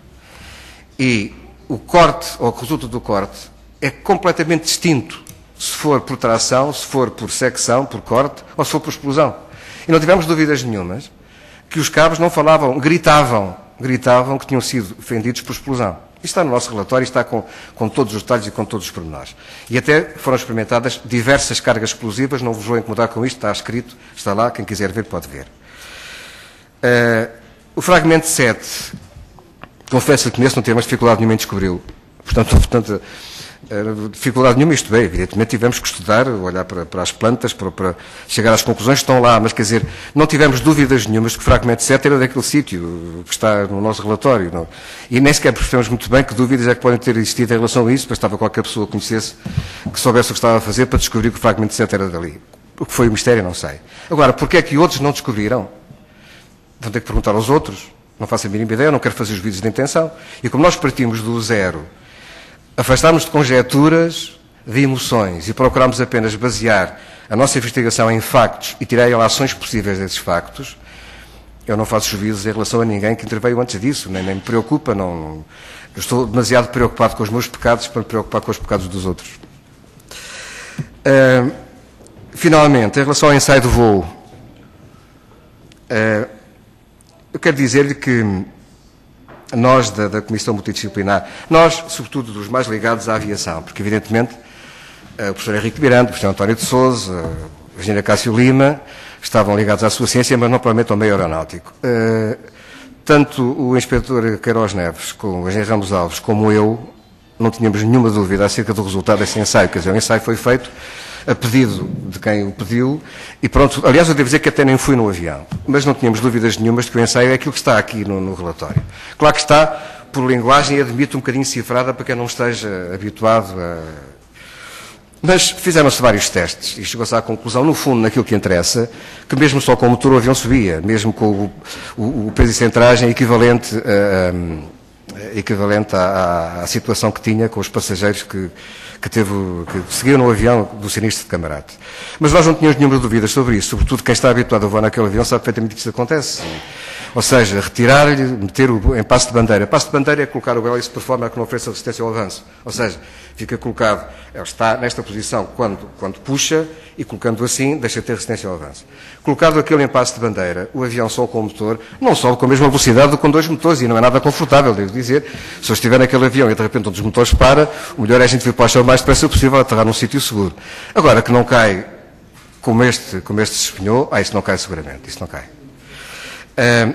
E o corte, ou o resultado do corte, é completamente distinto, se for por tração, se for por secção, por corte, ou se for por explosão. E não tivemos dúvidas nenhumas que os cabos não falavam, gritavam que tinham sido fendidos por explosão. Isto está no nosso relatório, está com todos os detalhes e com todos os pormenores. E até foram experimentadas diversas cargas explosivas, não vos vou incomodar com isto, está escrito, está lá, quem quiser ver pode ver. O fragmento 7, confesso que nesse não tivemos dificuldade nenhuma em descobri-lo. Portanto, dificuldade nenhuma, isto é, evidentemente tivemos que estudar, olhar para as plantas, para chegar às conclusões que estão lá, mas quer dizer, não tivemos dúvidas nenhumas de que o fragmento 7 era daquele sítio que está no nosso relatório. Não? E nem sequer percebemos muito bem que dúvidas é que podem ter existido em relação a isso, bastava qualquer pessoa que conhecesse, que soubesse o que estava a fazer para descobrir que o fragmento 7 era dali. O que foi o mistério, não sei. Agora, porquê é que outros não descobriram? Vão ter que perguntar aos outros, não faço a mínima ideia, eu não quero fazer juízos de intenção. E como nós partimos do zero, afastámos de conjecturas, de emoções e procurámos apenas basear a nossa investigação em factos e tirar ilações possíveis desses factos, Eu não faço juízos em relação a ninguém que interveio antes disso, nem me preocupa, eu estou demasiado preocupado com os meus pecados para me preocupar com os pecados dos outros. Finalmente, em relação ao ensaio de voo, eu quero dizer-lhe que nós, da Comissão Multidisciplinar, nós, sobretudo dos mais ligados à aviação, porque evidentemente o professor Henrique Miranda, o professor António de Sousa, a engenheira Cássio Lima, estavam ligados à sua ciência, mas não provavelmente ao meio aeronáutico. Tanto o inspetor Queiroz Neves, como o engenheiro Ramos Alves, como eu, não tínhamos nenhuma dúvida acerca do resultado desse ensaio. Quer dizer, o ensaio foi feito a pedido de quem o pediu, e pronto, aliás, eu devo dizer que até nem fui no avião, mas não tínhamos dúvidas nenhumas de que o ensaio é aquilo que está aqui no relatório. Claro que está, por linguagem, e admito um bocadinho cifrada para quem não esteja habituado a... Mas fizeram-se vários testes e chegou-se à conclusão, no fundo, naquilo que interessa, que mesmo só com o motor o avião subia, mesmo com o peso e centragem equivalente à situação que tinha com os passageiros que seguiam no avião do sinistro de Camarate. Mas nós não tínhamos nenhuma dúvida sobre isso, sobretudo quem está habituado a voar naquele avião sabe perfeitamente que isso acontece. Ou seja, retirar-lhe, meter em passo de bandeira. Passo de bandeira é colocar o hélice por forma a que não ofereça resistência ao avanço. Ou seja, fica colocado, ele está nesta posição quando puxa e colocando assim deixa de ter resistência ao avanço. Colocado aquele em passo de bandeira, o avião só com o motor não sobe com a mesma velocidade do que com dois motores e não é nada confortável, devo dizer. Se eu estiver naquele avião e de repente um dos motores para, o melhor é a gente vir para o chão o mais depressa possível, aterrar num sítio seguro. Agora, que não cai como este se espinhou, isso não cai seguramente, isso não cai.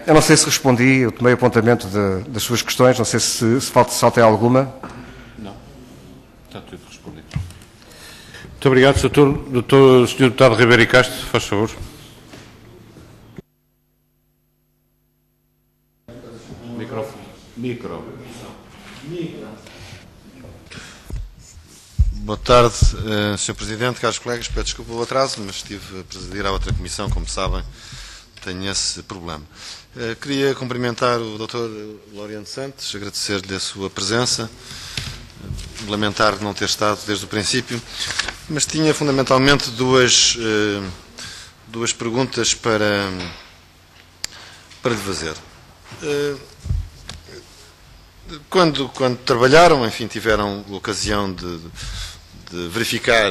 Eu não sei se respondi, eu tomei apontamento das suas questões, não sei se falta alguma. Não, está tudo respondido. Muito obrigado, Sr. Deputado Ribeiro e Castro, faz favor. Micro. Boa tarde, Sr. Presidente, caros colegas, peço desculpa pelo atraso, mas estive a presidir a outra comissão, como sabem, tenho esse problema. Queria cumprimentar o Dr. Laureano Santos, agradecer-lhe a sua presença, lamentar não ter estado desde o princípio, mas tinha fundamentalmente duas perguntas para lhe fazer. Quando trabalharam, enfim, tiveram ocasião de verificar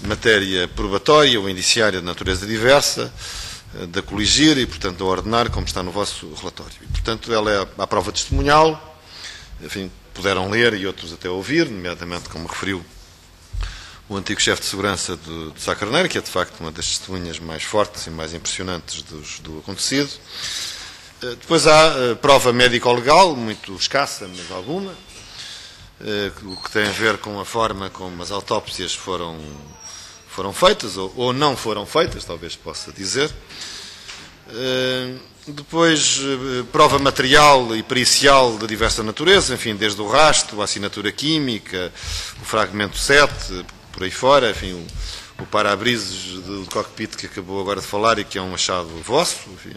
matéria probatória ou indiciária de natureza diversa, da coligir e, portanto, da ordenar, como está no vosso relatório. E, portanto, ela é à prova testemunhal, enfim, puderam ler e outros até ouvir, nomeadamente, como referiu o antigo chefe de segurança de Sá Carneiro, que é, de facto, uma das testemunhas mais fortes e mais impressionantes do acontecido. Depois há prova médico-legal, muito escassa, mas alguma, o que tem a ver com a forma como as autópsias foram feitas, ou não foram feitas, talvez possa dizer. Depois, prova material e pericial de diversa natureza, enfim, desde o rastro, a assinatura química, o fragmento 7, por aí fora, enfim, o para-brises do cockpit que acabou agora de falar e que é um achado vosso, enfim,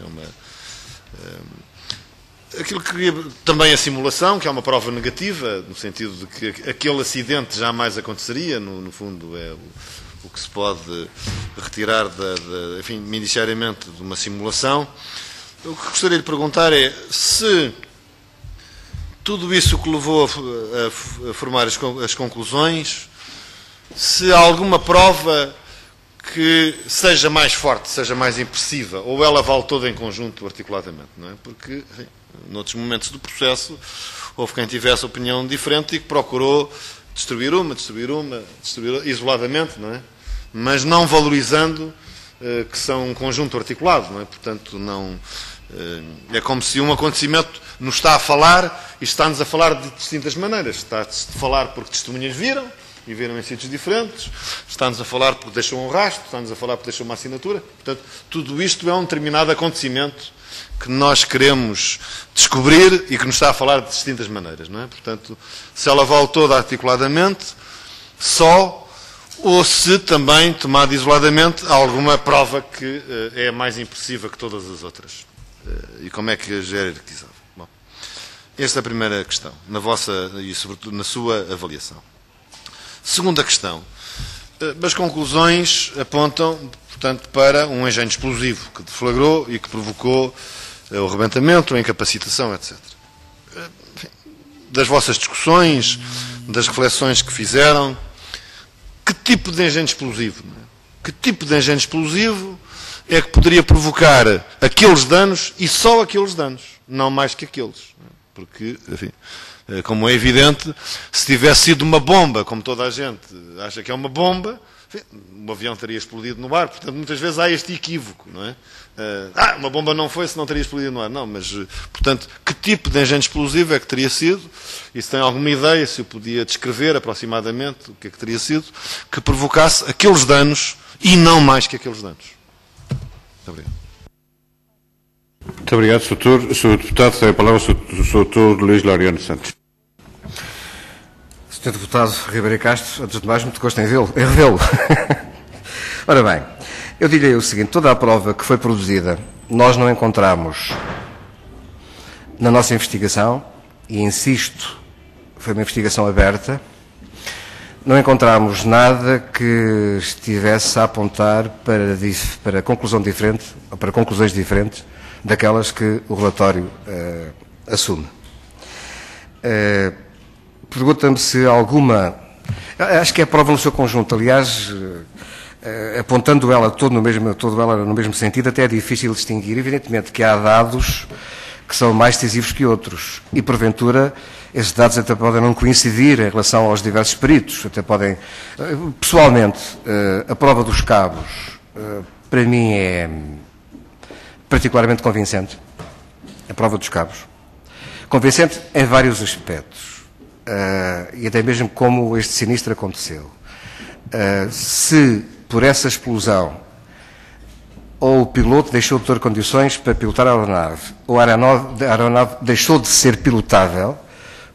aquilo que também a simulação, que é uma prova negativa, no sentido de que aquele acidente jamais aconteceria, no fundo é o que se pode retirar, enfim, indiciariamente de uma simulação. O que gostaria de perguntar é se tudo isso que levou a formar as conclusões, se há alguma prova que seja mais forte, seja mais impressiva, ou ela vale toda em conjunto articuladamente, não é? Porque, enfim, noutros momentos do processo, houve quem tivesse opinião diferente e que procurou destruir isoladamente, não é? Mas não valorizando que são um conjunto articulado, não é? Portanto, não, é como se um acontecimento nos está a falar e está-nos a falar de distintas maneiras. Está-se a falar porque testemunhas viram, e viram em sítios diferentes, está-nos a falar porque deixou um rastro, está-nos a falar porque deixou uma assinatura. Portanto, tudo isto é um determinado acontecimento que nós queremos descobrir e que nos está a falar de distintas maneiras, não é? Portanto, se ela vale toda articuladamente, só, ou se também, tomada isoladamente, há alguma prova que é mais impressiva que todas as outras. E como é que a hierarquizava? Bom, esta é a primeira questão, na vossa e sobretudo na sua avaliação. Segunda questão. As conclusões apontam, portanto, para um engenho explosivo que deflagrou e que provocou o arrebentamento, a incapacitação, etc. Das vossas discussões, das reflexões que fizeram, que tipo de engenho explosivo? Que tipo de engenho explosivo é que poderia provocar aqueles danos e só aqueles danos, não mais que aqueles? Porque, enfim, como é evidente, se tivesse sido uma bomba, como toda a gente acha que é uma bomba, enfim, o avião teria explodido no ar. Portanto, muitas vezes há este equívoco, não é? Uma bomba não foi, se não teria explodido no ar. Não, mas, portanto, que tipo de engenho explosivo é que teria sido? E se tem alguma ideia, se eu podia descrever aproximadamente o que é que teria sido, que provocasse aqueles danos e não mais que aqueles danos. Muito obrigado. Muito obrigado, Sr. Deputado. Tem a palavra o Sr. Luís Laureano Santos. Sr. Deputado Ribeiro Castro, antes de mais, muito gosto em revê-lo. Ora bem, eu diria o seguinte: toda a prova que foi produzida, nós não encontramos na nossa investigação, e insisto, foi uma investigação aberta, não encontramos nada que estivesse a apontar para conclusão diferente, ou para conclusões diferentes daquelas que o relatório assume. Pergunta-me se alguma... Acho que é a prova no seu conjunto. Aliás, apontando ela toda ela no mesmo sentido, até é difícil distinguir. Evidentemente que há dados que são mais decisivos que outros. E, porventura, esses dados até podem não coincidir em relação aos diversos peritos. Até podem... Pessoalmente, a prova dos cabos, para mim, é particularmente convincente. A prova dos cabos. Convincente em vários aspectos. E até mesmo como este sinistro aconteceu. Se por essa explosão ou o piloto deixou de ter condições para pilotar a aeronave, ou a aeronave deixou de ser pilotável,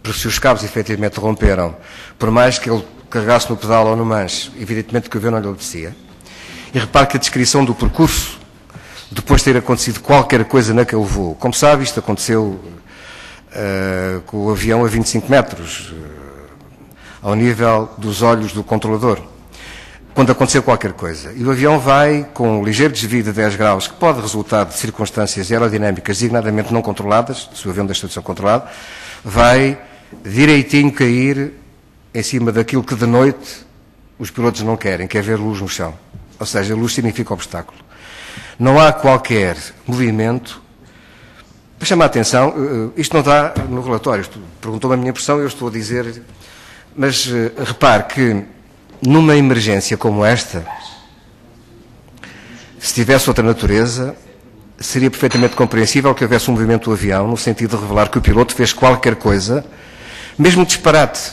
porque se os cabos efetivamente romperam, por mais que ele carregasse no pedal ou no manche, evidentemente que o avião não lhe obedecia. E repare que a descrição do percurso, depois de ter acontecido qualquer coisa naquele voo, como sabe, isto aconteceu com o avião a 25 metros, ao nível dos olhos do controlador, quando aconteceu qualquer coisa. E o avião vai com um ligeiro desvio de 10 graus, que pode resultar de circunstâncias aerodinâmicas designadamente não controladas, se o avião deixou de ser controlado, vai direitinho cair em cima daquilo que de noite os pilotos não querem, que é ver luz no chão. Ou seja, a luz significa obstáculo. Não há qualquer movimento. Para chamar a atenção, isto não está no relatório, perguntou-me a minha impressão, eu estou a dizer, mas repare que numa emergência como esta, se tivesse outra natureza, seria perfeitamente compreensível que houvesse um movimento do avião, no sentido de revelar que o piloto fez qualquer coisa, mesmo disparate,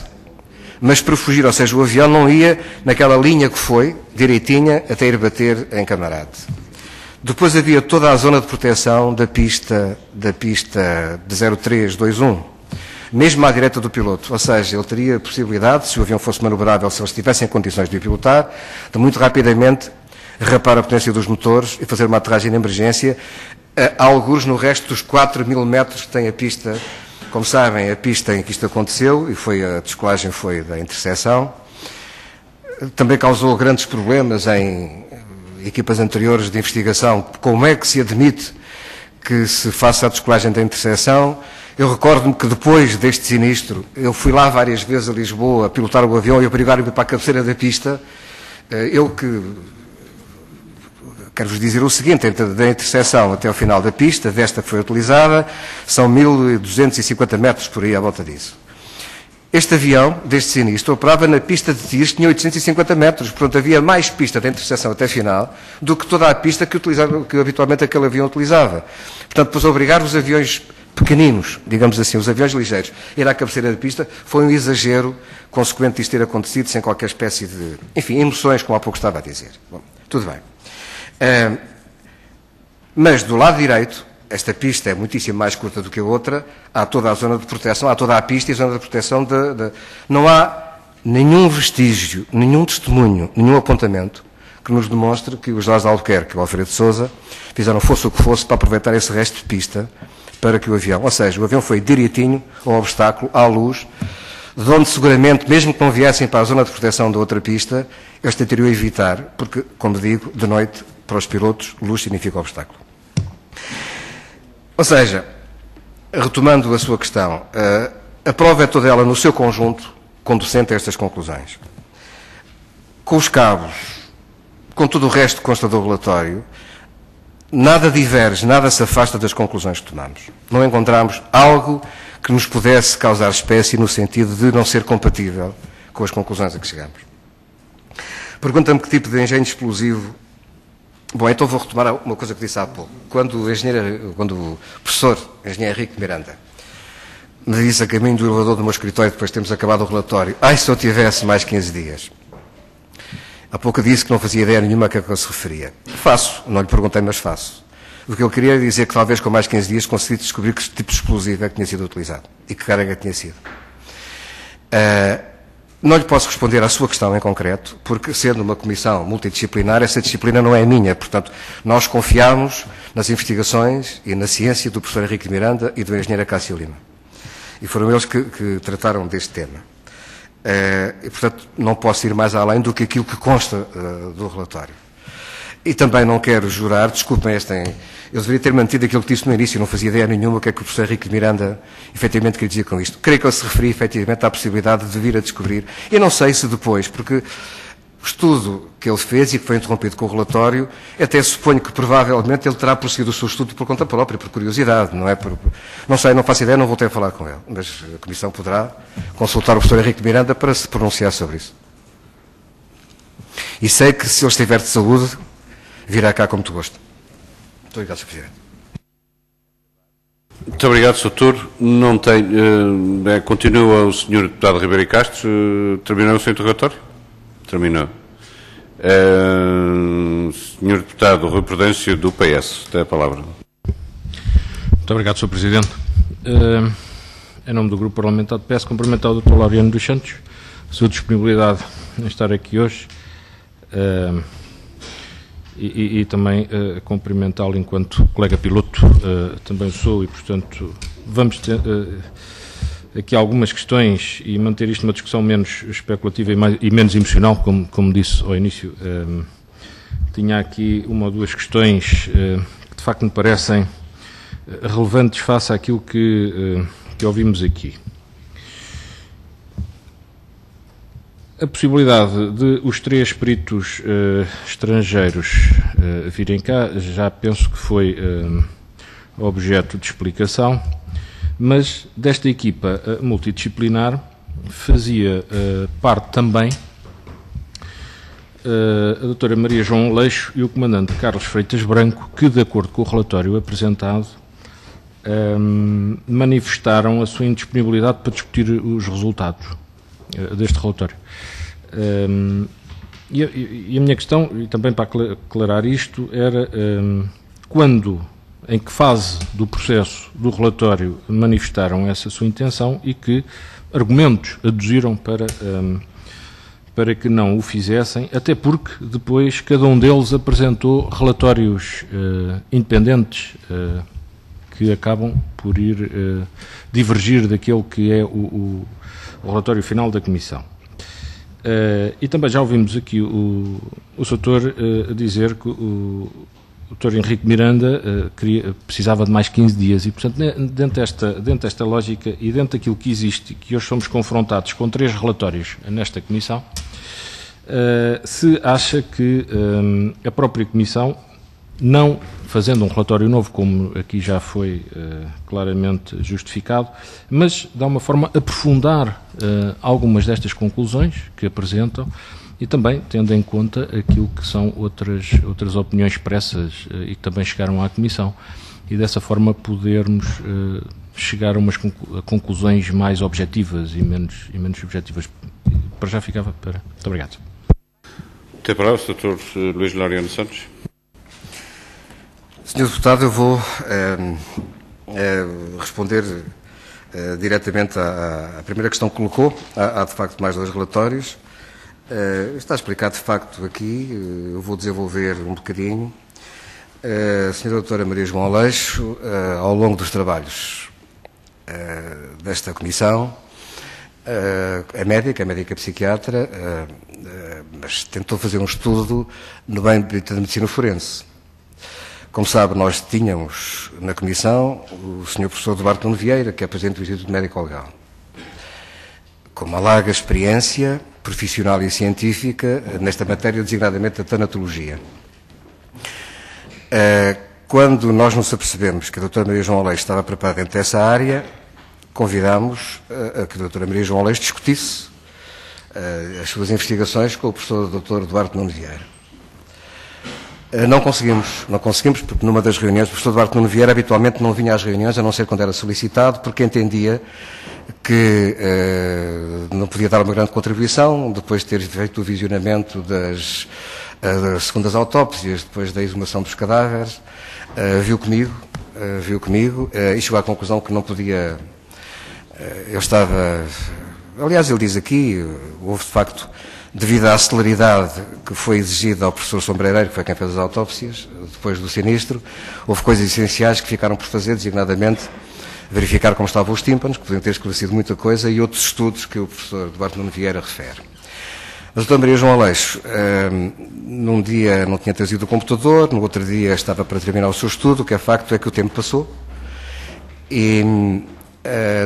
mas para fugir, ou seja, o avião não ia naquela linha que foi, direitinha, até ir bater em camarade. Depois havia toda a zona de proteção da pista de 0321, mesmo à direita do piloto, ou seja, ele teria a possibilidade, se o avião fosse manobrável, se eles estivessem em condições de o pilotar, de muito rapidamente rapar a potência dos motores e fazer uma aterragem de emergência, a algures no resto dos 4.000 metros que tem a pista. Como sabem, a pista em que isto aconteceu, e a descolagem foi da interseção, também causou grandes problemas em equipas anteriores de investigação. Como é que se admite que se faça a descolagem da interseção? Eu recordo-me que depois deste sinistro, eu fui lá várias vezes a Lisboa a pilotar o avião e obrigar-me para a cabeceira da pista. Eu que quero-vos dizer o seguinte: da interseção até ao final da pista, desta que foi utilizada, são 1.250 metros por aí à volta disso. Este avião, deste sinistro, operava na pista de tiros, que tinha 850 metros, portanto havia mais pista da interseção até final do que toda a pista que habitualmente aquele avião utilizava. Portanto, depois obrigar os aviões pequeninos, digamos assim, os aviões ligeiros, a ir à cabeceira da pista, foi um exagero consequente disto ter acontecido sem qualquer espécie de, enfim, emoções, como há pouco estava a dizer. Bom, tudo bem. Mas do lado direito, esta pista é muitíssimo mais curta do que a outra, há toda a zona de proteção, há toda a pista e a zona de proteção não há nenhum vestígio, nenhum testemunho, nenhum apontamento que nos demonstre que os Jorge Albuquerque e o Alfredo de Sousa fizeram fosse o que fosse para aproveitar esse resto de pista para que o avião, ou seja, o avião foi direitinho ao obstáculo, à luz, de onde seguramente, mesmo que não viessem para a zona de proteção da outra pista, eles tentariam evitar, porque, como digo, de noite, para os pilotos, luz significa obstáculo. Ou seja, retomando a sua questão, a prova é toda ela no seu conjunto conducente a estas conclusões. Com os cabos, com tudo o resto que consta do relatório, nada diverge, nada se afasta das conclusões que tomamos. Não encontramos algo que nos pudesse causar espécie no sentido de não ser compatível com as conclusões a que chegamos. Pergunta-me que tipo de engenho explosivo. Bom, então vou retomar uma coisa que disse há pouco. Quando o professor engenheiro Henrique Miranda me disse a caminho do elevador do meu escritório, depois de termos acabado o relatório, se eu tivesse mais 15 dias. Há pouco disse que não fazia ideia nenhuma a que eu se referia. Faço, não lhe perguntei, mas faço. O que eu queria dizer que talvez com mais 15 dias consegui descobrir que tipo de explosivo é que tinha sido utilizado e que carga tinha sido. Não lhe posso responder à sua questão em concreto, porque sendo uma comissão multidisciplinar, essa disciplina não é minha. Portanto, nós confiamos nas investigações e na ciência do professor Henrique Miranda e do engenheiro Acácio Lima. E foram eles que trataram deste tema. E, portanto, não posso ir mais além do que aquilo que consta do relatório. E também não quero jurar, desculpem eu deveria ter mantido aquilo que disse no início, não fazia ideia nenhuma o que é que o professor Henrique Miranda efetivamente queria dizer com isto. Creio que ele se referia efetivamente à possibilidade de vir a descobrir, e não sei se depois, porque o estudo que ele fez e que foi interrompido com o relatório, até suponho que provavelmente ele terá prosseguido o seu estudo por conta própria, por curiosidade, não é? Não sei, não faço ideia, não voltei a falar com ele, mas a Comissão poderá consultar o professor Henrique Miranda para se pronunciar sobre isso. E sei que se ele estiver de saúde, virá cá com muito gosto. Muito obrigado, Sr. Presidente. Muito obrigado, Sr. Doutor. Não tem. Continua o Sr. Deputado Ribeiro e Castro. Terminou o seu interrogatório? Terminou. Sr. Deputado Rui Prudêncio, do PS, tem a palavra. Muito obrigado, Sr. Presidente. Em nome do Grupo Parlamentar do PS, cumprimentar o Dr. Laureano dos Santos, a sua disponibilidade em estar aqui hoje. E também cumprimentá-lo enquanto colega piloto, também sou, e portanto vamos ter aqui algumas questões e manter isto uma discussão menos especulativa e menos emocional, como disse ao início. Tinha aqui uma ou duas questões que de facto me parecem relevantes face àquilo que ouvimos aqui. A possibilidade de os três peritos estrangeiros virem cá, já penso que foi objeto de explicação, mas desta equipa multidisciplinar fazia parte também a doutora Maria João Aleixo e o comandante Carlos Freitas Branco, que, de acordo com o relatório apresentado, manifestaram a sua indisponibilidade para discutir os resultados deste relatório. E a minha questão, e também para aclarar isto, era em que fase do processo do relatório manifestaram essa sua intenção e que argumentos aduziram para que não o fizessem, até porque depois cada um deles apresentou relatórios independentes que acabam por divergir daquele que é o relatório final da Comissão. E também já ouvimos aqui o Sr. dizer que o Dr. Henrique Miranda precisava de mais 15 dias e, portanto, dentro desta lógica e dentro daquilo que existe, que hoje somos confrontados com 3 relatórios nesta Comissão, se acha que a própria Comissão, não fazendo um relatório novo, como aqui já foi claramente justificado, mas de uma forma aprofundar algumas destas conclusões que apresentam e também tendo em conta aquilo que são outras opiniões expressas e que também chegaram à Comissão, e dessa forma podermos chegar a umas conclusões mais objetivas e menos subjetivas. Para já ficava para... Muito obrigado. Tem a palavra o Dr. Luís Laureano Santos. Sr. Deputado, eu vou responder diretamente à primeira questão que colocou. Há de facto mais 2 relatórios. Está explicado de facto aqui, eu vou desenvolver um bocadinho. A Sra. Doutora Maria João Aleixo, ao longo dos trabalhos desta Comissão, é médica psiquiatra, mas tentou fazer um estudo no âmbito da medicina forense. Como sabe, nós tínhamos na comissão o Sr. Professor Duarte Nuno Vieira, que é Presidente do Instituto Médico Legal, com uma larga experiência profissional e científica nesta matéria, designadamente da tanatologia. Quando nós nos apercebemos que a doutora Maria João Aleixo estava preparada dentro dessa área, convidámos a que a doutora Maria João Aleixo discutisse as suas investigações com o professor Dr. Duarte Nuno Vieira. Não conseguimos, porque numa das reuniões o professor Duarte Nuno Vieira habitualmente não vinha às reuniões, a não ser quando era solicitado, porque entendia que não podia dar uma grande contribuição, depois de ter feito o visionamento das segundas autópsias, depois da exumação dos cadáveres, viu comigo e chegou à conclusão que não podia. Eu estava. Aliás, ele diz aqui, houve de facto, devido à celeridade que foi exigida ao professor Sombreireiro, que foi quem fez as autópsias, depois do sinistro, houve coisas essenciais que ficaram por fazer, designadamente verificar como estavam os tímpanos, que podiam ter esclarecido muita coisa, e outros estudos que o professor Duarte Nuno Vieira refere. A doutora Maria João Aleixo, num dia não tinha trazido o computador, no outro dia estava para terminar o seu estudo, o que é facto é que o tempo passou e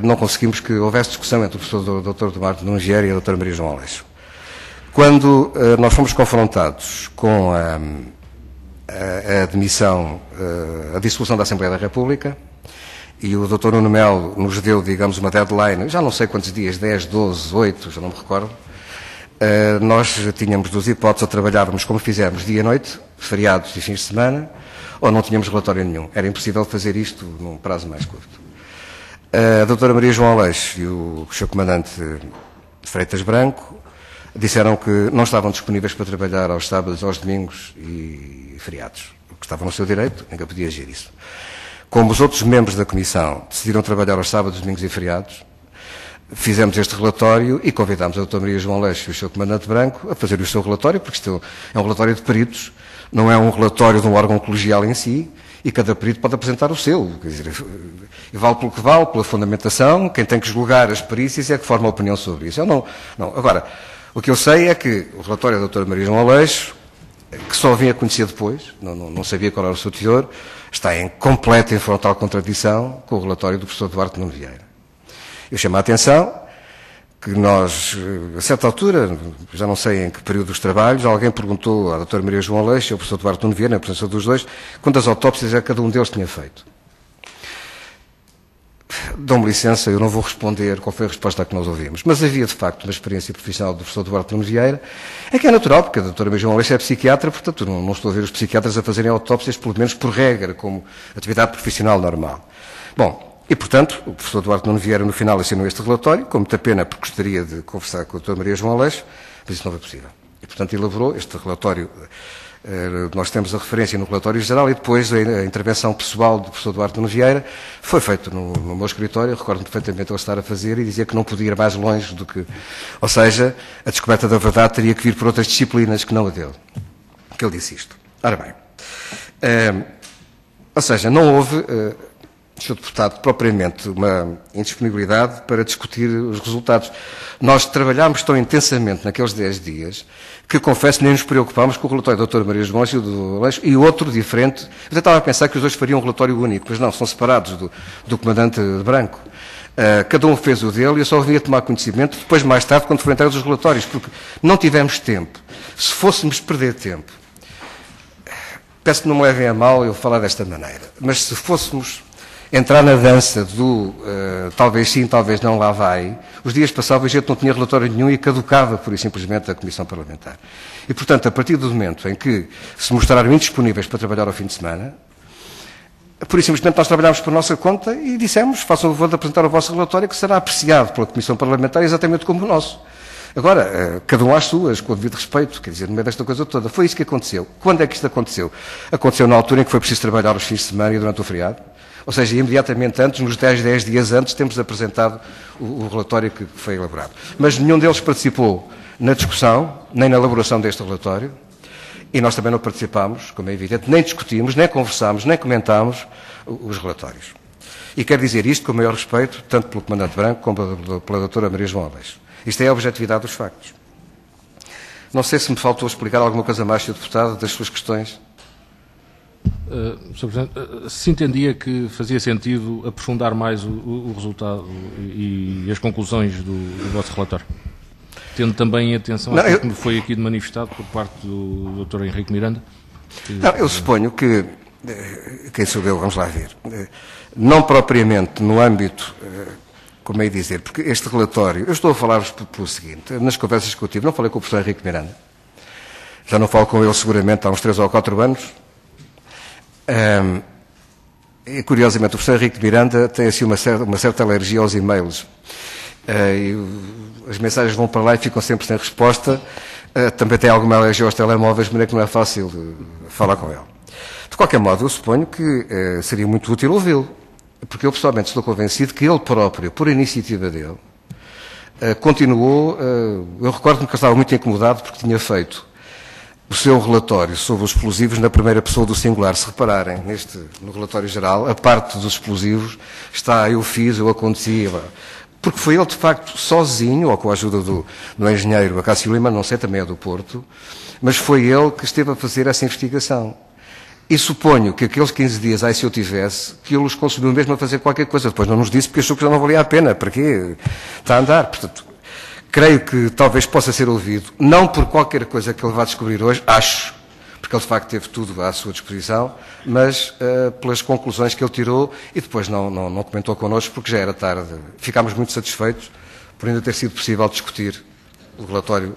não conseguimos que houvesse discussão entre o professor Dr. Duarte Nuno Vieira e a doutora Maria João Aleixo. Quando nós fomos confrontados com a admissão, a dissolução da Assembleia da República, e o Dr. Nuno Melo nos deu, digamos, uma deadline, já não sei quantos dias, 10, 12, 8, já não me recordo, nós tínhamos duas hipóteses: ou trabalhávamos como fizemos dia e noite, feriados e fins de semana, ou não tínhamos relatório nenhum. Era impossível fazer isto num prazo mais curto. A doutora Maria João Aleixo e o Sr. Comandante Freitas Branco disseram que não estavam disponíveis para trabalhar aos sábados, aos domingos e feriados, o que estava no seu direito, ninguém podia agir isso. Como os outros membros da Comissão decidiram trabalhar aos sábados, domingos e feriados, fizemos este relatório e convidámos a doutora Maria João Aleixo e o Sr. Comandante Branco a fazer o seu relatório, porque isto é um relatório de peritos, não é um relatório de um órgão colegial em si, e cada perito pode apresentar o seu. Quer dizer, e vale pelo que vale, pela fundamentação, quem tem que julgar as perícias é que forma a opinião sobre isso. Eu não. Agora, o que eu sei é que o relatório da doutora Maria João Aleixo, que só vim a conhecer depois, não sabia qual era o seu teor, está em completa e frontal contradição com o relatório do professor Duarte Nuno Vieira. Eu chamo a atenção que nós, a certa altura, já não sei em que período dos trabalhos, alguém perguntou à doutora Maria João Aleixo e ao professor Duarte Nuno Vieira, na presença dos dois, quantas autópsias cada um deles tinha feito. Dão-me licença, eu não vou responder qual foi a resposta a que nós ouvimos, mas havia de facto uma experiência profissional do professor Duarte Nuno Vieira, que é natural, porque a doutora Maria João Aleixo é psiquiatra, portanto não estou a ver os psiquiatras a fazerem autópsias, pelo menos por regra, como atividade profissional normal. Bom, e portanto, o professor Duarte Nuno Vieira no final assinou este relatório, com muita pena, porque gostaria de conversar com a doutora Maria João Aleixo, mas isso não foi possível. E portanto elaborou este relatório. Nós temos a referência no relatório geral e depois a intervenção pessoal do professor Duarte Nuno Vieira foi feito no meu escritório. Recordo-me perfeitamente ele estar a fazer e dizia que não podia ir mais longe do que... Ou seja, a descoberta da verdade teria que vir por outras disciplinas que não a dele. Que ele disse isto. Ora bem, ou seja, não houve, Sr. Deputado, propriamente uma indisponibilidade para discutir os resultados. Nós trabalhámos tão intensamente naqueles 10 dias que, confesso, nem nos preocupámos com o relatório da doutora Maria João Aleixo e outro diferente. Eu estava a pensar que os dois fariam um relatório único, mas não, são separados do Comandante Branco. Cada um fez o dele e eu só vinha tomar conhecimento depois, mais tarde, quando foram entregues os relatórios, porque não tivemos tempo. Se fôssemos perder tempo, peço que não me levem a mal eu falar desta maneira, mas se fôssemos entrar na dança do talvez sim, talvez não, lá vai, os dias passavam e a gente não tinha relatório nenhum e caducava, pura e simplesmente, a Comissão Parlamentar. E, portanto, a partir do momento em que se mostraram indisponíveis para trabalhar ao fim de semana, pura e simplesmente nós trabalhámos por nossa conta e dissemos, façam o favor de apresentar o vosso relatório, que será apreciado pela Comissão Parlamentar exatamente como o nosso. Agora, cada um às suas, com o devido respeito, quer dizer, no meio desta coisa toda. Foi isso que aconteceu. Quando é que isto aconteceu? Aconteceu na altura em que foi preciso trabalhar os fins de semana e durante o feriado. Ou seja, imediatamente antes, nos 10 dias antes, temos apresentado o relatório que foi elaborado. Mas nenhum deles participou na discussão, nem na elaboração deste relatório, e nós também não participámos, como é evidente, nem discutimos, nem conversámos, nem comentámos os relatórios. E quero dizer isto com o maior respeito, tanto pelo Comandante Branco como pela doutora Maria João Aleixo. Isto é a objetividade dos factos. Não sei se me faltou explicar alguma coisa mais, Sr. Deputado, das suas questões. Sr. Presidente, se entendia que fazia sentido aprofundar mais o resultado e as conclusões do vosso relatório, tendo também atenção a que foi aqui manifestado por parte do Dr. Henrique Miranda? Não, eu suponho que, quem sou eu, vamos lá ver, não propriamente no âmbito, como é dizer, porque este relatório, eu estou a falar-vos pelo seguinte, nas conversas que eu tive, não falei com o professor Henrique Miranda, já não falo com ele seguramente há uns 3 ou 4 anos, e curiosamente o professor Henrique Miranda tem assim uma certa alergia aos e-mails, e as mensagens vão para lá e ficam sempre sem resposta, também tem alguma alergia aos telemóveis, mas é que não é fácil falar com ele. De qualquer modo, eu suponho que seria muito útil ouvi-lo, porque eu pessoalmente estou convencido que ele próprio, por iniciativa dele, continuou, eu recordo-me que eu estava muito incomodado porque tinha feito o seu relatório sobre os explosivos na primeira pessoa do singular. Se repararem, no relatório geral, a parte dos explosivos está eu fiz, eu aconteci, porque foi ele, de facto, sozinho, ou com a ajuda do engenheiro Acácio Lima, não sei, também é do Porto, mas foi ele que esteve a fazer essa investigação. E suponho que aqueles 15 dias, se eu tivesse, que ele os consumiu mesmo a fazer qualquer coisa. Depois não nos disse porque achou que já não valia a pena. Para quê? Está a andar. Portanto, creio que talvez possa ser ouvido, não por qualquer coisa que ele vá descobrir hoje, acho, porque ele de facto teve tudo à sua disposição, mas pelas conclusões que ele tirou e depois não comentou connosco porque já era tarde. Ficámos muito satisfeitos por ainda ter sido possível discutir o relatório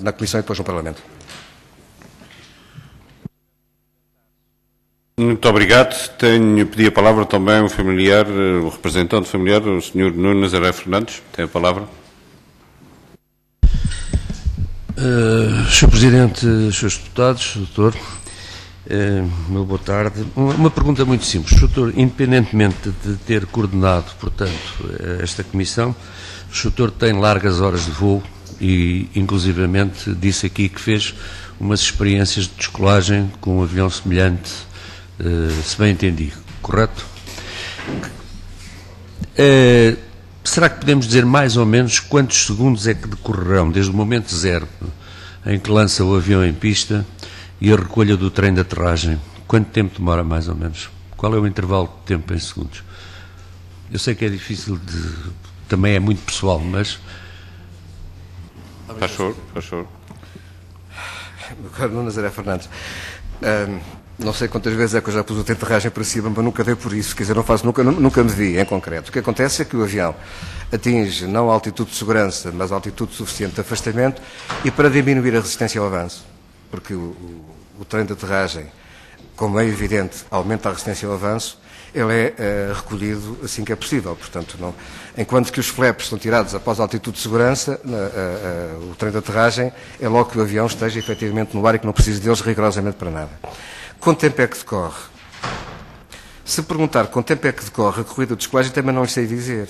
na Comissão e depois no Parlamento. Muito obrigado. Pedi a palavra também o representante familiar, o Sr. Nuno Nazaré Fernandes. Tem a palavra. Sr. Presidente, Srs. Deputados, Doutor, meu boa tarde. Uma pergunta muito simples. Doutor, independentemente de ter coordenado, portanto, esta Comissão, o Doutor tem largas horas de voo e, inclusivamente, disse aqui que fez umas experiências de descolagem com um avião semelhante, se bem entendi, correto? Será que podemos dizer mais ou menos quantos segundos é que decorrerão desde o momento zero em que lança o avião em pista e a recolha do trem de aterragem? Quanto tempo demora mais ou menos? Qual é o intervalo de tempo em segundos? Eu sei que é difícil também é muito pessoal, mas... Faz favor. Meu caro Nuno Nazaré Fernandes, não sei quantas vezes é que eu já pus o trem de aterragem para cima, mas nunca dei por isso, quer dizer, nunca me vi em concreto. O que acontece é que o avião atinge não a altitude de segurança, mas a altitude suficiente de afastamento e para diminuir a resistência ao avanço, porque o trem de aterragem, como é evidente, aumenta a resistência ao avanço, ele é recolhido assim que é possível. Portanto, enquanto que os flaps são tirados após a altitude de segurança, o trem de aterragem é logo que o avião esteja efetivamente no ar e que não precise deles rigorosamente para nada. Quanto tempo é que decorre? Se perguntar quanto tempo é que decorre a corrida de descolagem, também não sei dizer.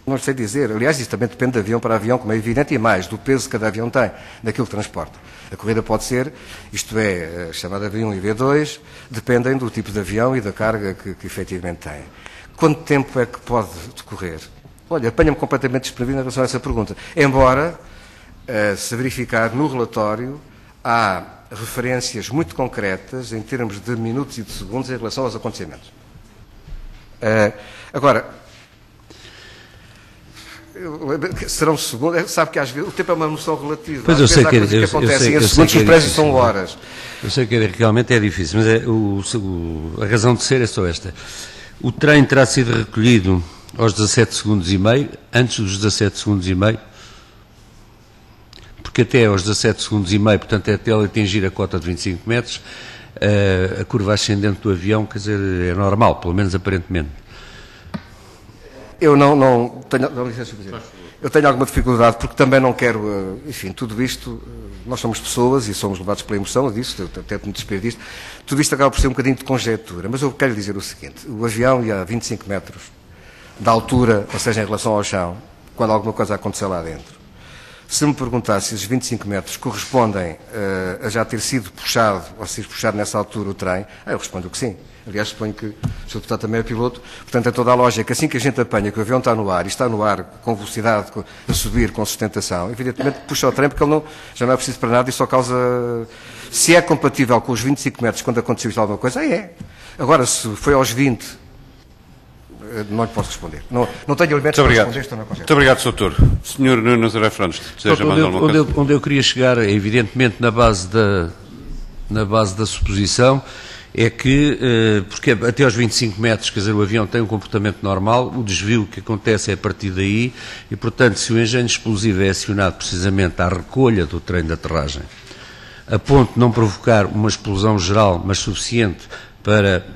Não sei dizer. Aliás, isso também depende de avião para avião, como é evidente, e mais, do peso que cada avião tem, daquilo que transporta. A corrida pode ser, isto é, chamada V1 e V2, dependem do tipo de avião e da carga que efetivamente tem. Quanto tempo é que pode decorrer? Olha, apanha-me completamente desprevenido em relação a essa pergunta. Embora, se verificar no relatório, há referências muito concretas em termos de minutos e de segundos em relação aos acontecimentos. Agora, serão segundos, sabe que às vezes o tempo é uma noção relativa. Pois eu sei que acontecem em segundos, os preços são horas. Eu sei que realmente é difícil, mas a razão de ser é só esta. O trem terá sido recolhido aos 17 segundos e meio, antes dos 17 segundos e meio, porque até aos 17 segundos e meio, portanto, até ele atingir a cota de 25 metros, a curva ascendente do avião, quer dizer, é normal, pelo menos aparentemente. Eu não tenho... Não, licença, eu tenho alguma dificuldade, porque também não quero... Enfim, tudo isto... Nós somos pessoas e somos levados pela emoção disso, eu tento me despedir disto. Tudo isto acaba por ser um bocadinho de conjectura, mas eu quero dizer o seguinte. O avião ia a 25 metros da altura, ou seja, em relação ao chão, quando alguma coisa acontecer lá dentro. Se me perguntasse se os 25 metros correspondem a já ter sido puxado, ou ser puxado nessa altura o trem, eu respondo que sim. Aliás, suponho que o Sr. Deputado também é piloto, portanto é toda a lógica. Assim que a gente apanha que o avião está no ar, e está no ar com velocidade, a subir, com sustentação, evidentemente puxa o trem, porque ele não, já não é preciso para nada e só causa... Se é compatível com os 25 metros quando aconteceu isto alguma coisa, é. Agora, se foi aos 20, não lhe posso responder. Não tenho elementos para responder, estou na consciência. Muito obrigado, Sr. Doutor. Sr. Nuno Nazaré Fernandes, deseja mais alguma coisa? Onde eu queria chegar, evidentemente, na base da suposição, é que, porque até aos 25 metros, quer dizer, o avião tem um comportamento normal, o desvio que acontece é a partir daí, e, portanto, se o engenho explosivo é acionado precisamente à recolha do trem de aterragem, a ponto de não provocar uma explosão geral, mas suficiente para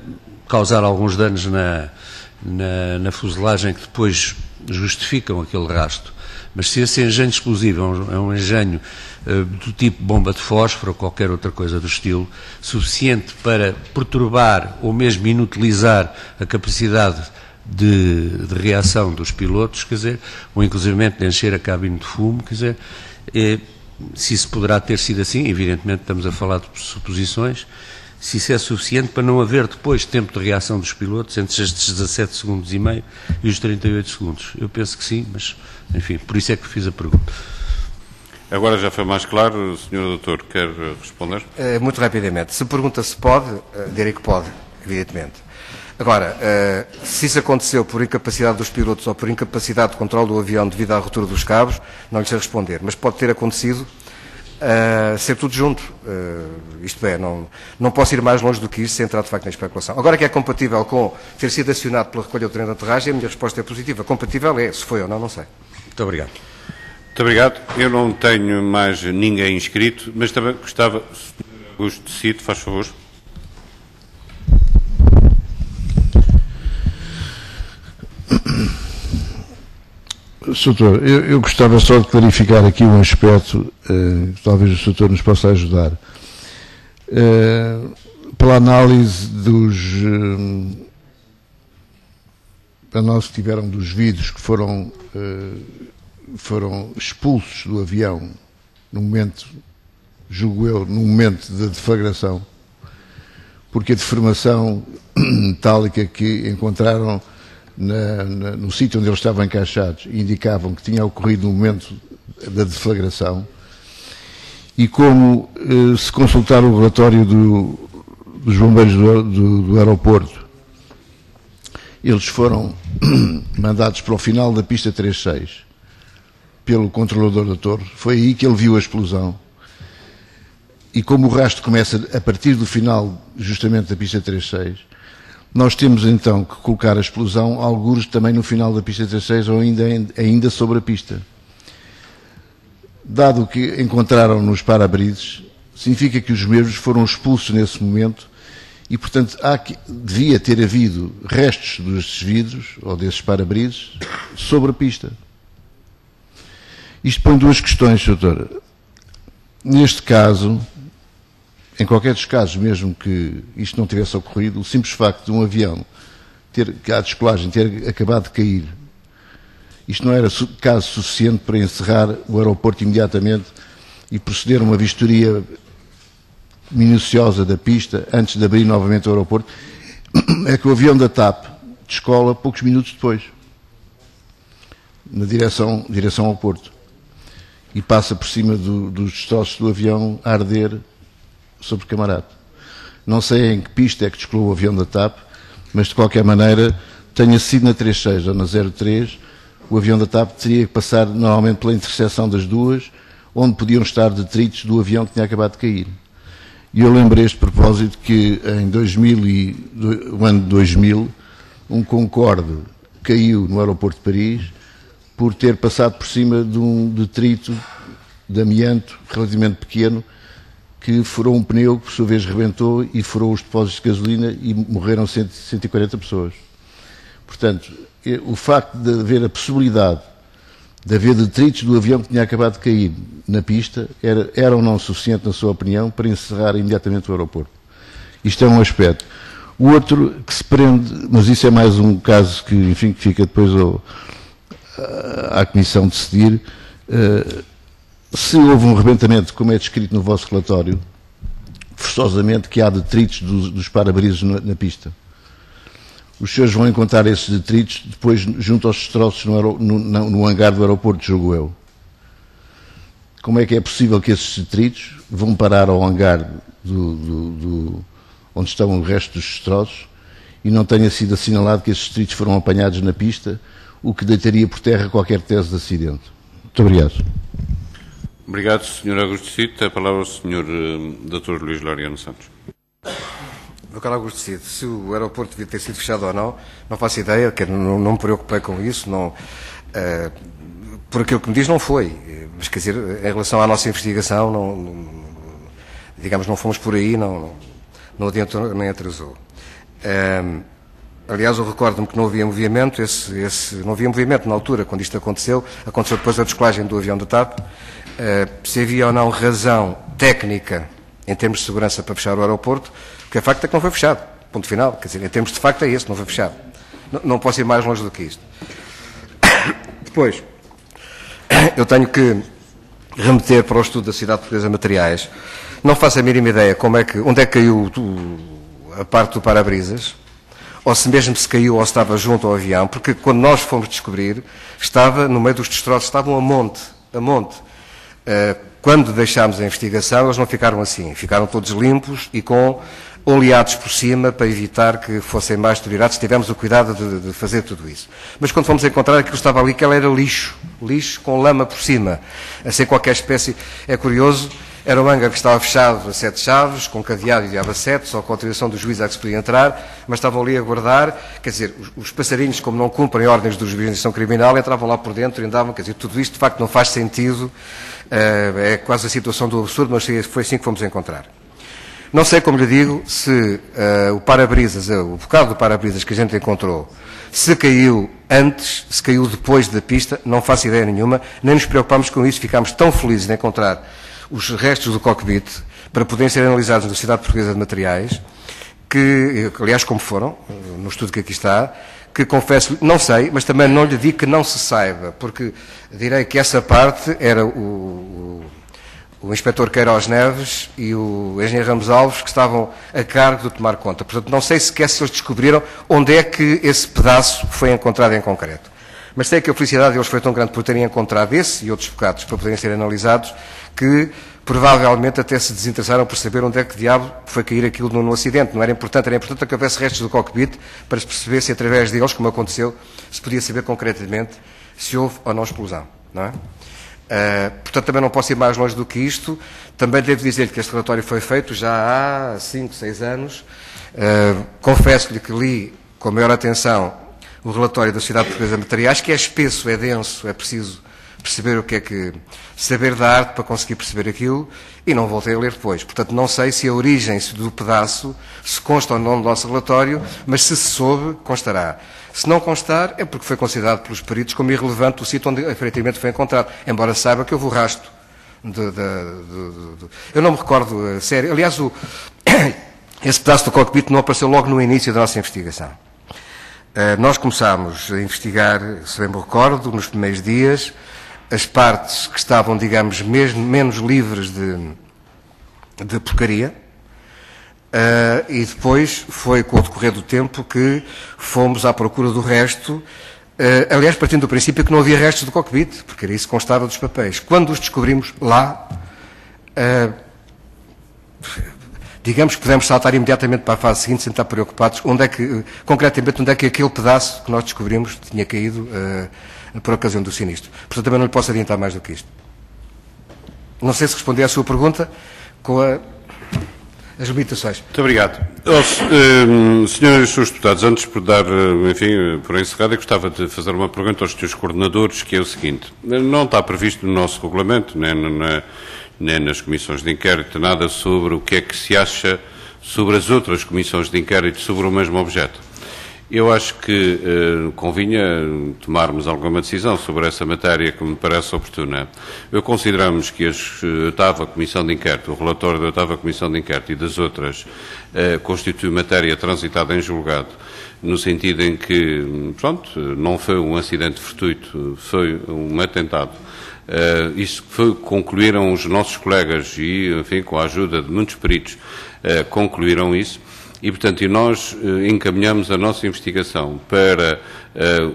causar alguns danos na fuselagem que depois justificam aquele rasto. Mas se esse engenho explosivo é um engenho do tipo bomba de fósforo ou qualquer outra coisa do estilo, suficiente para perturbar ou mesmo inutilizar a capacidade de reação dos pilotos, quer dizer, ou inclusivamente de encher a cabine de fumo, quer dizer, se isso poderá ter sido assim, evidentemente estamos a falar de suposições, se isso é suficiente para não haver depois tempo de reação dos pilotos entre estes 17 segundos e meio e os 38 segundos. Eu penso que sim, mas, enfim, por isso é que fiz a pergunta. Agora já foi mais claro, o Sr. Doutor quer responder? Muito rapidamente. Se pergunta se pode, direi que pode, evidentemente. Agora, se isso aconteceu por incapacidade dos pilotos ou por incapacidade de controle do avião devido à ruptura dos cabos, não lhe sei responder, mas pode ter acontecido ser tudo junto. Isto é, não posso ir mais longe do que isso sem entrar de facto na especulação. Agora que é compatível com ter sido acionado pela recolha do trem de aterragem, a minha resposta é positiva. Compatível é, se foi ou não sei. Muito obrigado. Muito obrigado. Eu não tenho mais ninguém inscrito, mas também gostava, Augusto de Cito, faz favor. Sr. Doutor, eu gostava só de clarificar aqui um aspecto que talvez o Sr. nos possa ajudar. Pela análise que tiveram dos vidros que foram expulsos do avião no momento, julgo eu, no momento da deflagração, porque a deformação metálica que encontraram no sítio onde eles estavam encaixados indicavam que tinha ocorrido no momento da deflagração, e como se consultar o relatório dos bombeiros do aeroporto, eles foram mandados para o final da pista 36 pelo controlador da torre, foi aí que ele viu a explosão, e como o rastro começa a partir do final justamente da pista 36, nós temos então que colocar a explosão algures também no final da pista 36 ou ainda sobre a pista. Dado o que encontraram nos para-brises, significa que os mesmos foram expulsos nesse momento e, portanto, devia ter havido restos desses vidros ou desses para-brises sobre a pista. Isto põe duas questões, Sr. Doutor. Neste caso, em qualquer dos casos, mesmo que isto não tivesse ocorrido, o simples facto de um avião a descolagem ter acabado de cair, isto não era caso suficiente para encerrar o aeroporto imediatamente e proceder a uma vistoria minuciosa da pista antes de abrir novamente o aeroporto. É que o avião da TAP descola poucos minutos depois, na direção ao Porto, e passa por cima dos destroços do avião a arder sobre Camarate. Não sei em que pista é que descolou o avião da TAP, mas de qualquer maneira, tenha sido na 36 ou na 03, o avião da TAP teria que passar normalmente pela interseção das duas, onde podiam estar detritos do avião que tinha acabado de cair. E eu lembrei este propósito que em no ano de 2000, um Concorde caiu no aeroporto de Paris por ter passado por cima de um detrito de amianto relativamente pequeno, que furou um pneu, que por sua vez rebentou e furou os depósitos de gasolina e morreram 140 pessoas. Portanto, o facto de haver a possibilidade de haver detritos do avião que tinha acabado de cair na pista era ou não suficiente, na sua opinião, para encerrar imediatamente o aeroporto. Isto é um aspecto. O outro que se prende, mas isso é mais um caso que, enfim, que fica depois à Comissão decidir, se houve um rebentamento, como é descrito no vosso relatório, forçosamente que há detritos dos para-brisas na pista. Os senhores vão encontrar esses detritos depois junto aos destroços no hangar do aeroporto, julgo eu. Como é que é possível que esses detritos vão parar ao hangar onde estão o resto dos destroços e não tenha sido assinalado que esses detritos foram apanhados na pista, o que deitaria por terra qualquer tese de acidente? Muito obrigado. Obrigado, Sr. Augusto Cid. A palavra ao Sr. Dr. Luís Laureano Santos. Dr. Augusto Cid, se o aeroporto devia ter sido fechado ou não faço ideia, que não me preocupei com isso, por aquilo que me diz não foi, mas quer dizer, em relação à nossa investigação, digamos, não fomos por aí, não adiantou nem atrasou. Aliás, eu recordo-me que não havia movimento, não havia movimento na altura, quando isto aconteceu depois da descolagem do avião do TAP, se havia ou não razão técnica em termos de segurança para fechar o aeroporto, o que é facto é que não foi fechado, ponto final, quer dizer, em termos de facto é esse, não foi fechado. Não posso ir mais longe do que isto. Depois, eu tenho que remeter para o estudo da Sociedade Portuguesa de Materiais, não faço a mínima ideia onde é que caiu a parte do para-brisas, ou se mesmo se caiu ou se estava junto ao avião, porque quando nós fomos descobrir, estava no meio dos destroços, estavam a monte. Quando deixámos a investigação, eles não ficaram assim, ficaram todos limpos e com oleados por cima para evitar que fossem mais deteriorados, tivemos o cuidado de fazer tudo isso. Mas quando fomos encontrar aquilo que estava ali, que ela era lixo com lama por cima, sem qualquer espécie. É curioso, era um hangar que estava fechado a 7 chaves, com cadeado e diabo 7, só com autorização do juiz a que se podia entrar, mas estavam ali a guardar, quer dizer, os passarinhos, como não cumprem ordens dos juízes de instituição criminal, entravam lá por dentro e andavam, quer dizer, tudo isto de facto não faz sentido, é quase a situação do absurdo, mas foi assim que fomos encontrar. Não sei, como lhe digo, se o para-brisas, o bocado do para-brisas que a gente encontrou, se caiu antes, se caiu depois da pista, não faço ideia nenhuma, nem nos preocupámos com isso, ficámos tão felizes de encontrar os restos do cockpit para poderem ser analisados na Sociedade Portuguesa de Materiais, que, aliás, como foram, no estudo que aqui está, que confesso, não sei, mas também não lhe digo que não se saiba, porque direi que essa parte era o inspetor Queiroz Neves e o engenheiro Ramos Alves que estavam a cargo de tomar conta. Portanto, não sei sequer se eles descobriram onde é que esse pedaço foi encontrado em concreto. Mas sei que a felicidade deles foi tão grande por terem encontrado esse e outros bocados para poderem ser analisados, que provavelmente até se desinteressaram por saber onde é que diabo foi cair aquilo no acidente. Não era importante que houvesse restos do cockpit para se perceber se através deles, como aconteceu, se podia saber concretamente se houve ou não explosão. Não é? Portanto, também não posso ir mais longe do que isto. Também devo dizer que este relatório foi feito já há 5, 6 anos. Confesso-lhe que li com a maior atenção o relatório da Sociedade Portuguesa de Materiais, que é espesso, é denso, é preciso perceber o que é que... saber da arte para conseguir perceber aquilo, e não voltei a ler depois. Portanto, não sei se a origem do pedaço se consta ou não no nosso relatório, mas se soube, constará. Se não constar, é porque foi considerado pelos peritos como irrelevante o sítio onde efetivamente foi encontrado, embora saiba que houve o rastro. Eu não me recordo, sério. Aliás, esse pedaço do cockpit não apareceu logo no início da nossa investigação. Nós começámos a investigar, se bem me recordo, nos primeiros dias, as partes que estavam, digamos, menos livres de porcaria, e depois foi com o decorrer do tempo que fomos à procura do resto, aliás, partindo do princípio que não havia restos do cockpit, porque era isso que constava dos papéis. Quando os descobrimos lá, digamos que podemos saltar imediatamente para a fase seguinte sem estar preocupados concretamente, onde é que aquele pedaço que nós descobrimos tinha caído por ocasião do sinistro. Portanto, também não lhe posso adiantar mais do que isto. Não sei se respondi à sua pergunta com as limitações. Muito obrigado. Senhores e Srs. Deputados, antes por dar, enfim, por encerrado, eu gostava de fazer uma pergunta aos senhores coordenadores, que é o seguinte. Não está previsto no nosso regulamento, nem nas comissões de inquérito, nada sobre o que é que se acha sobre as outras comissões de inquérito sobre o mesmo objeto. Eu acho que convinha tomarmos alguma decisão sobre essa matéria que me parece oportuna. Consideramos que a 8ª Comissão de Inquérito, o relatório da 8ª Comissão de Inquérito e das outras, constitui matéria transitada em julgado, no sentido em que, pronto, não foi um acidente fortuito, foi um atentado Isso concluíram os nossos colegas e, enfim, com a ajuda de muitos peritos, concluíram isso. E, portanto, nós encaminhamos a nossa investigação para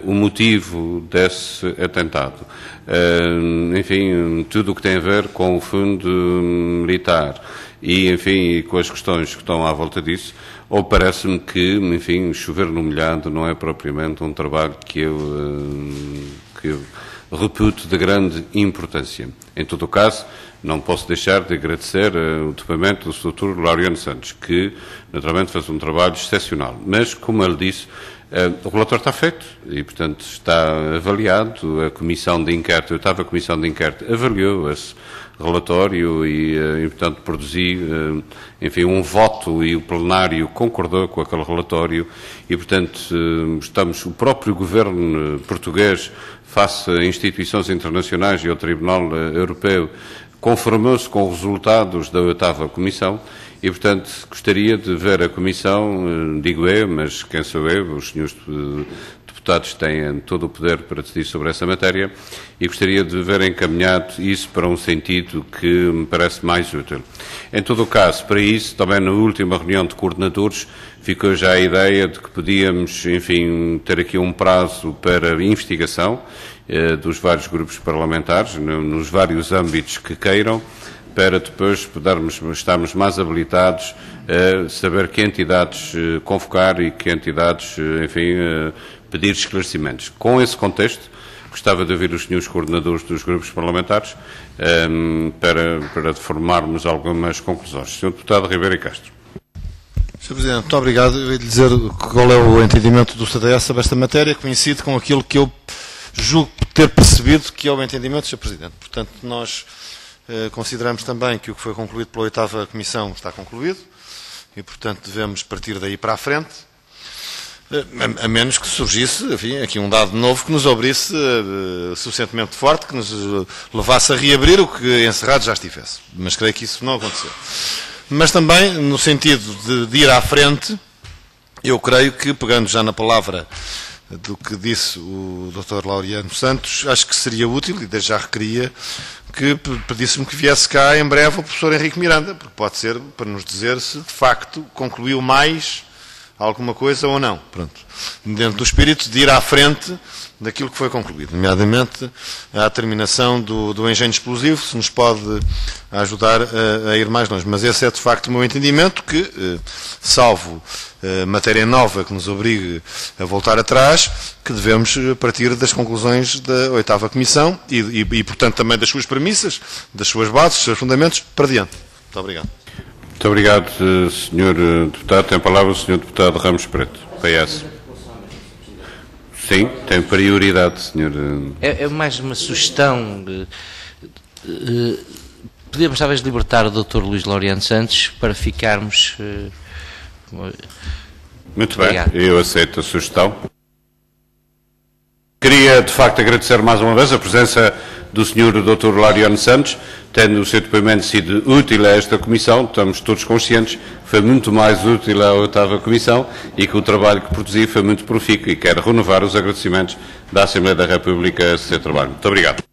o motivo desse atentado. Enfim, tudo o que tem a ver com o fundo militar e, enfim, com as questões que estão à volta disso, ou parece-me que, enfim, chover no molhado não é propriamente um trabalho que eu reputo de grande importância. Em todo o caso, não posso deixar de agradecer o depoimento do Dr. Laureano Santos, que naturalmente fez um trabalho excepcional. Mas, como ele disse, o relatório está feito e, portanto, está avaliado. A comissão de inquérito, a 8ª Comissão de Inquérito, avaliou esse relatório e portanto, produzi, enfim, um voto e o plenário concordou com aquele relatório e, portanto, o próprio governo português, face a instituições internacionais e ao Tribunal Europeu, conformou-se com os resultados da 8ª Comissão e, portanto, gostaria de ver a Comissão, digo eu, mas quem sou eu, os senhores deputados têm todo o poder para decidir sobre essa matéria e gostaria de ver encaminhado isso para um sentido que me parece mais útil. Em todo o caso, para isso, também na última reunião de coordenadores, ficou já a ideia de que podíamos, enfim, ter aqui um prazo para investigação dos vários grupos parlamentares, nos vários âmbitos que queiram, para depois estarmos mais habilitados a saber que entidades convocar e que entidades, enfim, pedir esclarecimentos. Com esse contexto, gostava de ouvir os senhores coordenadores dos grupos parlamentares para formarmos algumas conclusões. Sr. Deputado Ribeiro e Castro. Sr. Presidente, muito obrigado. Eu ia lhe dizer qual é o entendimento do CDS sobre esta matéria, coincide com aquilo que eu julgo ter percebido que é o entendimento do Sr. Presidente. Portanto, nós consideramos também que o que foi concluído pela 8ª Comissão está concluído e, portanto, devemos partir daí para a frente, a menos que surgisse, enfim, aqui um dado novo que nos abrisse suficientemente forte, que nos levasse a reabrir o que encerrado já estivesse. Mas creio que isso não aconteceu. Mas também, no sentido de ir à frente, eu creio que, pegando já na palavra do que disse o Dr. Laureano Santos, acho que seria útil, e desde já requeria, que pedisse-me que viesse cá em breve o professor Henrique Miranda, porque pode ser para nos dizer se de facto concluiu mais alguma coisa ou não. Pronto. Dentro do espírito de ir à frente daquilo que foi concluído, nomeadamente a terminação do engenho explosivo, se nos pode ajudar a ir mais longe. Mas esse é de facto o meu entendimento, que, salvo matéria nova que nos obrigue a voltar atrás, que devemos partir das conclusões da 8ª Comissão e, portanto, também das suas premissas, das suas bases, dos seus fundamentos, para diante. Muito obrigado. Muito obrigado, Sr. Deputado. Tem a palavra o Sr. Deputado Ramos Preto, PS. Sim, tem prioridade, Sr. É mais uma sugestão. Podemos talvez libertar o Dr. Luís Laureano Santos para ficarmos... Muito Obrigado. bem, eu aceito a sugestão. Queria, de facto, agradecer mais uma vez a presença do Sr. Dr. Laureano Santos, tendo o seu depoimento sido útil a esta Comissão, estamos todos conscientes que foi muito mais útil à 8ª Comissão e que o trabalho que produzi foi muito profícuo e quero renovar os agradecimentos da Assembleia da República a esse seu trabalho. Muito obrigado.